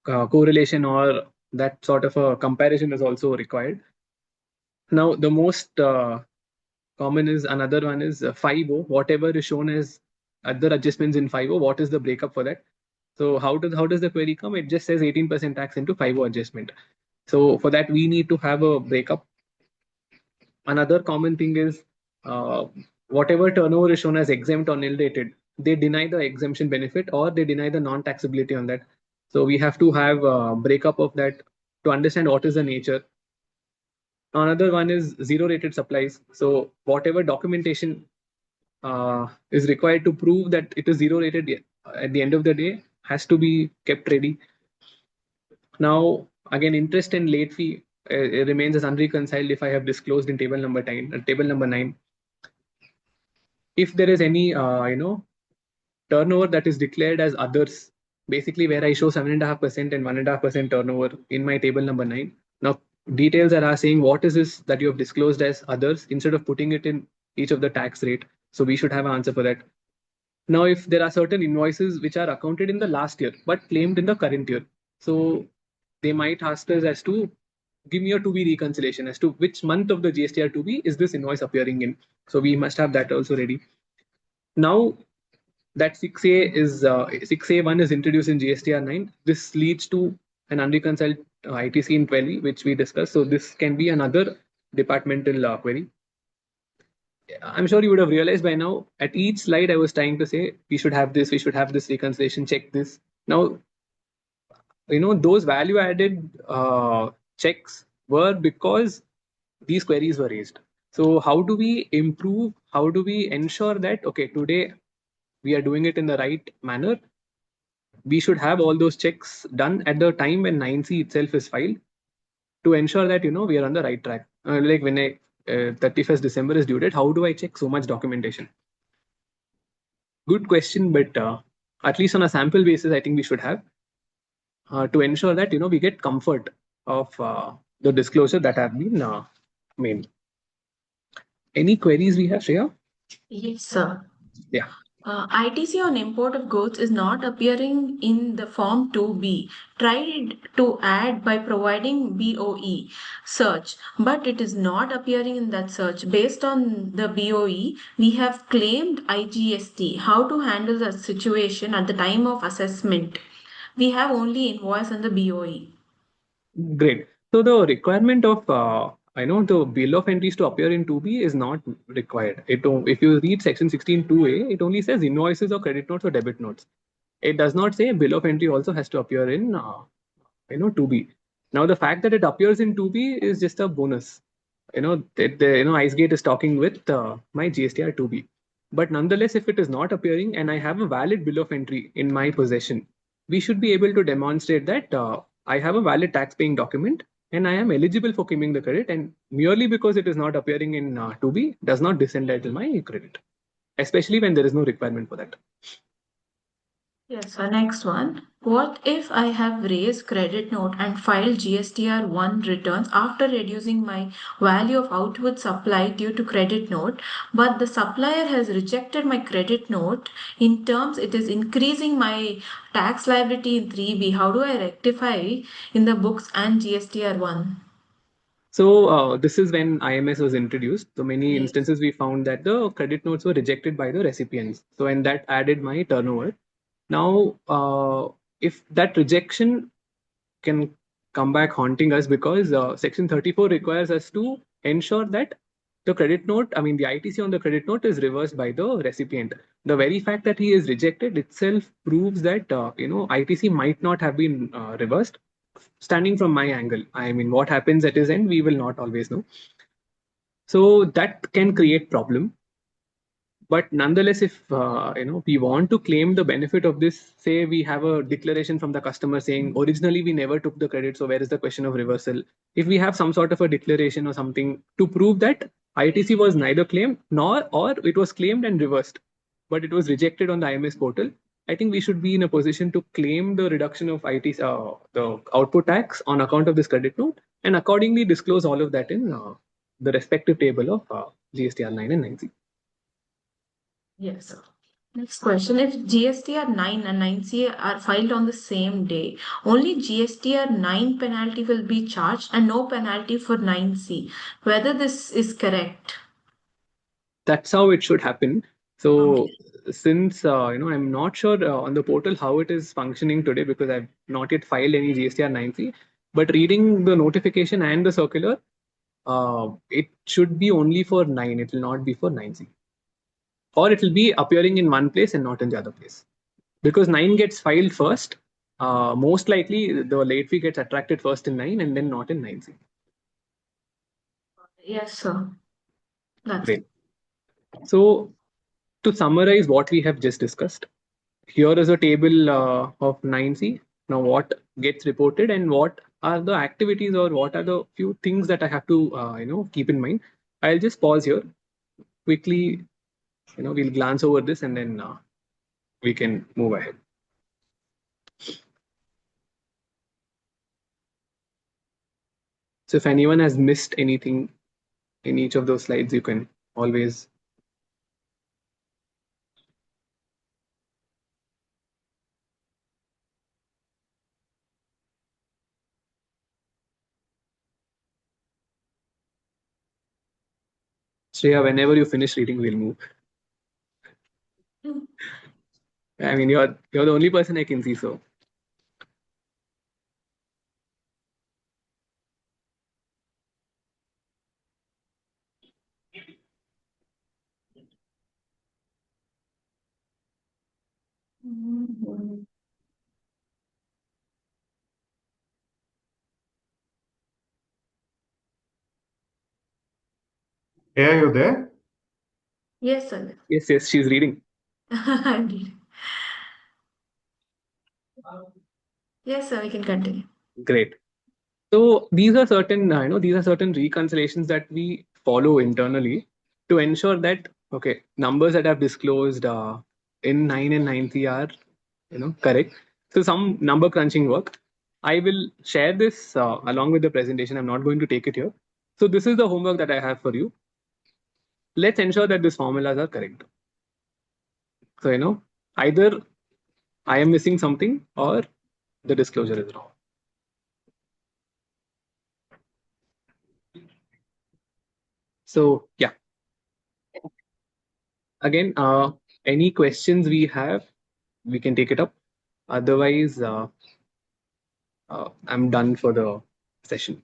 correlation or that sort of a comparison is also required. Now, the most common is another one is 5O. Whatever is shown as other adjustments in 5O, what is the breakup for that? So how does the query come? It just says 18% tax into 5O adjustment. So for that, we need to have a breakup. Another common thing is whatever turnover is shown as exempt or nil rated, they deny the exemption benefit or they deny the non-taxability on that. So we have to have a breakup of that to understand what is the nature. Another one is zero rated supplies. So whatever documentation is required to prove that it is zero rated at the end of the day has to be kept ready. Now, again, interest and late fee remains as unreconciled if I have disclosed in table number 9. If there is any turnover that is declared as others, basically where I show 7.5% and 1.5% turnover in my table number 9. Now, details are saying what is this that you have disclosed as others instead of putting it in each of the tax rate. So we should have an answer for that. Now, if there are certain invoices which are accounted in the last year but claimed in the current year, so they might ask us as to give me a 2B reconciliation as to which month of the GSTR 2B is this invoice appearing in. So we must have that also ready. Now that 6A is 6A1 is introduced in GSTR 9. This leads to an unreconciled ITC in 12, which we discussed. So this can be another departmental query. I'm sure you would have realized by now, at each slide I was trying to say, we should have this reconciliation, check this. Now, those value added checks were because these queries were raised. So how do we improve? How do we ensure that, okay, today we are doing it in the right manner? We should have all those checks done at the time when 9C itself is filed to ensure that, we are on the right track. Like when 31st December is due date, how do I check so much documentation? Good question, but at least on a sample basis, I think we should have to ensure that, we get comfort of the disclosure that have been made. Any queries we have, Shreya? Yes, sir. Yeah. ITC on import of goods is not appearing in the form 2B. Tried to add by providing BOE search, but it is not appearing in that search. Based on the BOE, we have claimed IGST. How to handle the situation at the time of assessment? We have only invoice and the BOE. Great. So the requirement of the bill of entries to appear in 2B is not required. If you read section 16(2)(a), it only says invoices or credit notes or debit notes. It does not say bill of entry also has to appear in 2B. Now the fact that it appears in 2B is just a bonus. IceGate is talking with my GSTR 2B. But nonetheless, if it is not appearing and I have a valid bill of entry in my possession, we should be able to demonstrate that I have a valid tax paying document and I am eligible for claiming the credit. And merely because it is not appearing in 2B does not disentitle my credit, especially when there is no requirement for that. Yes, so next one. What if I have raised credit note and filed GSTR 1 returns after reducing my value of outward supply due to credit note, but the supplier has rejected my credit note in terms it is increasing my tax liability in 3B. How do I rectify in the books and GSTR 1? So this is when IMS was introduced. So many Yes. instances we found that the credit notes were rejected by the recipients. So and that added my turnover. Now, if that rejection can come back haunting us because Section 34 requires us to ensure that the credit note, I mean, the ITC on the credit note is reversed by the recipient. The very fact that he is rejected itself proves that, ITC might not have been reversed. Standing from my angle, I mean, what happens at his end, we will not always know. So that can create problem. But nonetheless, if we want to claim the benefit of this, say we have a declaration from the customer saying originally we never took the credit, so where is the question of reversal? If we have some sort of a declaration or something to prove that ITC was neither claimed nor or it was claimed and reversed, but it was rejected on the IMS portal, I think we should be in a position to claim the reduction of ITC, the output tax on account of this credit note, and accordingly disclose all of that in the respective table of GSTR 9 and 9C. Yes. Next question. If GSTR 9 and 9C are filed on the same day, only GSTR 9 penalty will be charged and no penalty for 9C. Whether this is correct? That's how it should happen. So Okay. since I'm not sure on the portal how it is functioning today because I've not yet filed any GSTR 9C, but reading the notification and the circular, it should be only for 9. It will not be for 9C, or it will be appearing in one place and not in the other place because 9 gets filed first. Most likely the late fee gets attracted first in 9 and then not in 9C. Yes, sir. That's Great. So to summarize what we have just discussed, here is a table of 9C. Now, what gets reported and what are the activities or what are the few things that I have to keep in mind. I'll just pause here quickly. We'll glance over this and then we can move ahead. So if anyone has missed anything in each of those slides, you can always. Shreya, whenever you finish reading, we'll move. I mean, you're the only person I can see, so. Hey, are you there? Yes, sir. Yes, she's reading. I'm reading. Yes, sir. We can continue. Great. So these are certain reconciliations that we follow internally to ensure that numbers that I've disclosed in 9 and 9C are correct. So some number crunching work. I will share this along with the presentation. I'm not going to take it here. So this is the homework that I have for you. Let's ensure that these formulas are correct. So, either I am missing something or the disclosure is wrong. So, yeah. Again, any questions we have, we can take it up. Otherwise, I'm done for the session.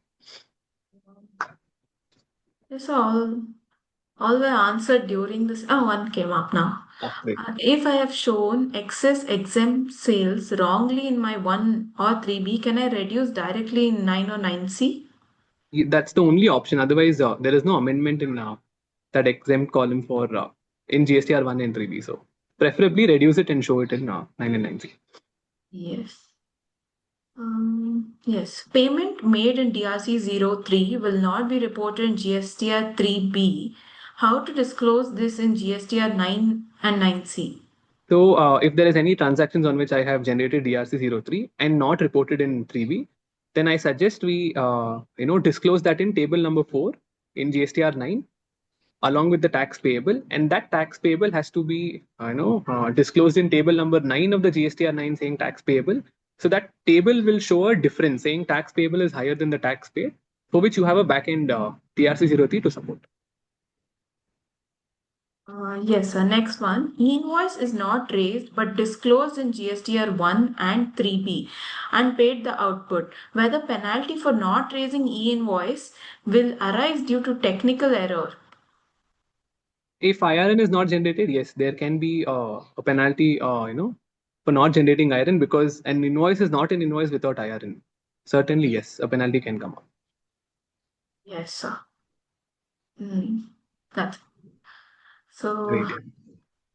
Yes, all were answered during this. Oh, one came up now. Great. If I have shown excess exempt sales wrongly in my 1 or 3B, can I reduce directly in 9 or 9C? That's the only option. Otherwise, there is no amendment in that exempt column for in GSTR 1 and 3B. So preferably reduce it and show it in 9 and 9C. Yes. Yes. Payment made in DRC 03 will not be reported in GSTR 3B. How to disclose this in GSTR 9 and 9C? So if there is any transactions on which I have generated DRC03 and not reported in 3B, then I suggest we disclose that in table number 4 in GSTR 9 along with the tax payable, and that tax payable has to be disclosed in table number 9 of the GSTR 9 saying tax payable. So that table will show a difference saying tax payable is higher than the tax paid, for which you have a backend DRC03 to support. Yes, next one. E-invoice is not raised but disclosed in GSTR 1 and 3B and paid the output. Whether penalty for not raising e-invoice will arise due to technical error. If IRN is not generated, yes, there can be a penalty, for not generating IRN, because an invoice is not an invoice without IRN. Certainly, yes, a penalty can come up. Yes, sir. That's so. Great.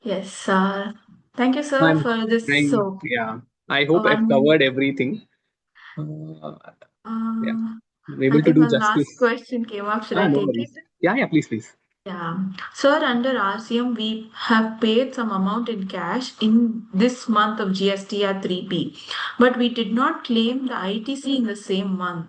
Yes, sir. Thank you, sir, for this. So, Yeah, I hope I've one. covered everything. Yeah, I'm I able to think do one last justice. question came up. Should I No take it? worries. Yeah, please, please. Yeah. Sir, under RCM, we have paid some amount in cash in this month of GSTR 3P, but we did not claim the ITC in the same month.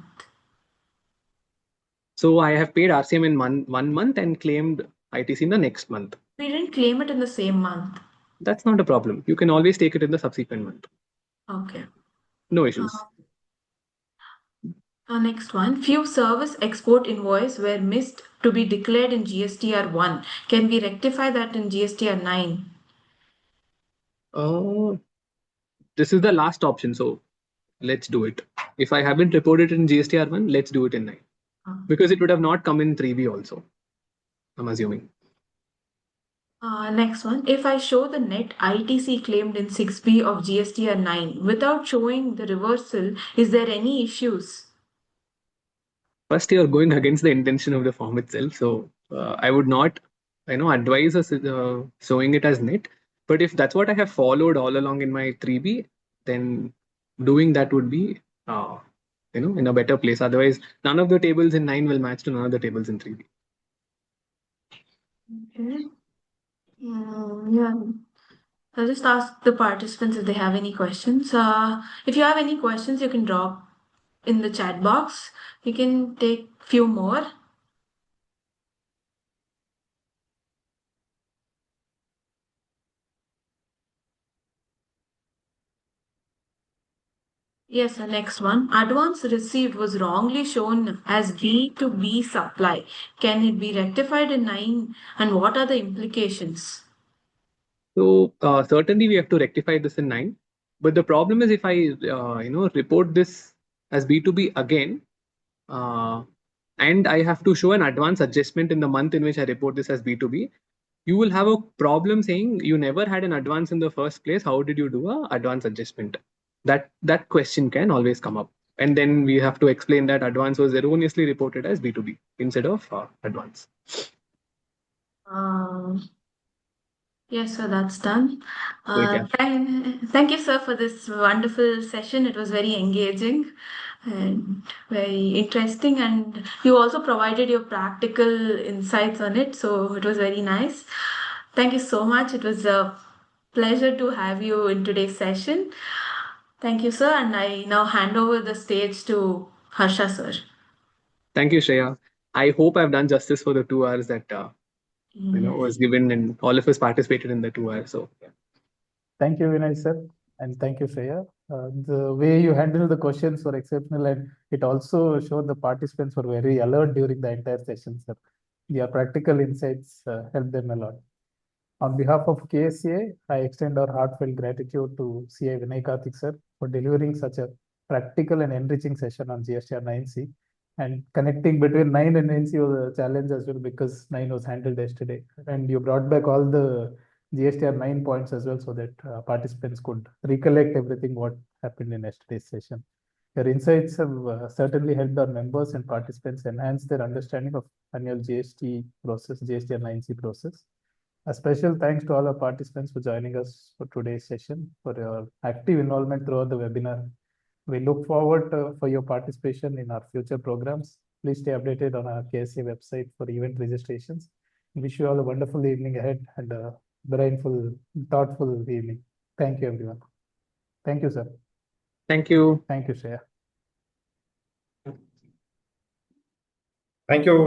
So I have paid RCM in 1 month and claimed ITC in the next month. We didn't claim it in the same month. That's not a problem. You can always take it in the subsequent month. Okay. No issues. Next one. Few service export invoice were missed to be declared in GSTR 1. Can we rectify that in GSTR 9? This is the last option, so let's do it. If I haven't reported in GSTR 1, let's do it in 9. Because it would have not come in 3B also, I'm assuming. Next one. If I show the net ITC claimed in 6B of GSTR 9 without showing the reversal, is there any issues? First, you're going against the intention of the form itself. So I would not, advise us showing it as net. But if that's what I have followed all along in my 3B, then doing that would be, in a better place. Otherwise, none of the tables in 9 will match to none of the tables in 3B. Okay. Yeah. I'll just ask the participants if they have any questions. If you have any questions, you can drop in the chat box. You can take few more. Yes, the next one. Advance received was wrongly shown as B2B supply. Can it be rectified in 9 and what are the implications? So certainly we have to rectify this in 9. But the problem is if I, report this as B2B again, and I have to show an advance adjustment in the month in which I report this as B2B, you will have a problem saying you never had an advance in the first place. How did you do a advance adjustment? That question can always come up. And then we have to explain that advance was erroneously reported as B2B instead of advance. Yes, sir, that's done. Yeah. Thank you, sir, for this wonderful session. It was very engaging and very interesting. And you also provided your practical insights on it. So it was very nice. Thank you so much. It was a pleasure to have you in today's session. Thank you, sir. And I now hand over the stage to Harsha, sir. Thank you, Shreya. I hope I've done justice for the 2 hours that was given, and all of us participated in the 2 hours. So yeah. Thank you, Vinay sir, and thank you, Shreya. The way you handled the questions were exceptional, and it also showed the participants were very alert during the entire session, sir. Your practical insights helped them a lot. On behalf of KSCA, I extend our heartfelt gratitude to CA Vinay Karthik sir for delivering such a practical and enriching session on GSTR 9C. And connecting between 9 and 9C was a challenge as well because 9 was handled yesterday. And you brought back all the GSTR 9 points as well so that participants could recollect everything what happened in yesterday's session. Your insights have certainly helped our members and participants enhance their understanding of annual GST process, GSTR 9C process. A special thanks to all our participants for joining us for today's session, for your active involvement throughout the webinar. We look forward for your participation in our future programs. Please stay updated on our KSCA website for event registrations. Wish you all a wonderful evening ahead and a brainful, thoughtful evening. Thank you, everyone. Thank you, sir. Thank you. Thank you, Shreya. Thank you.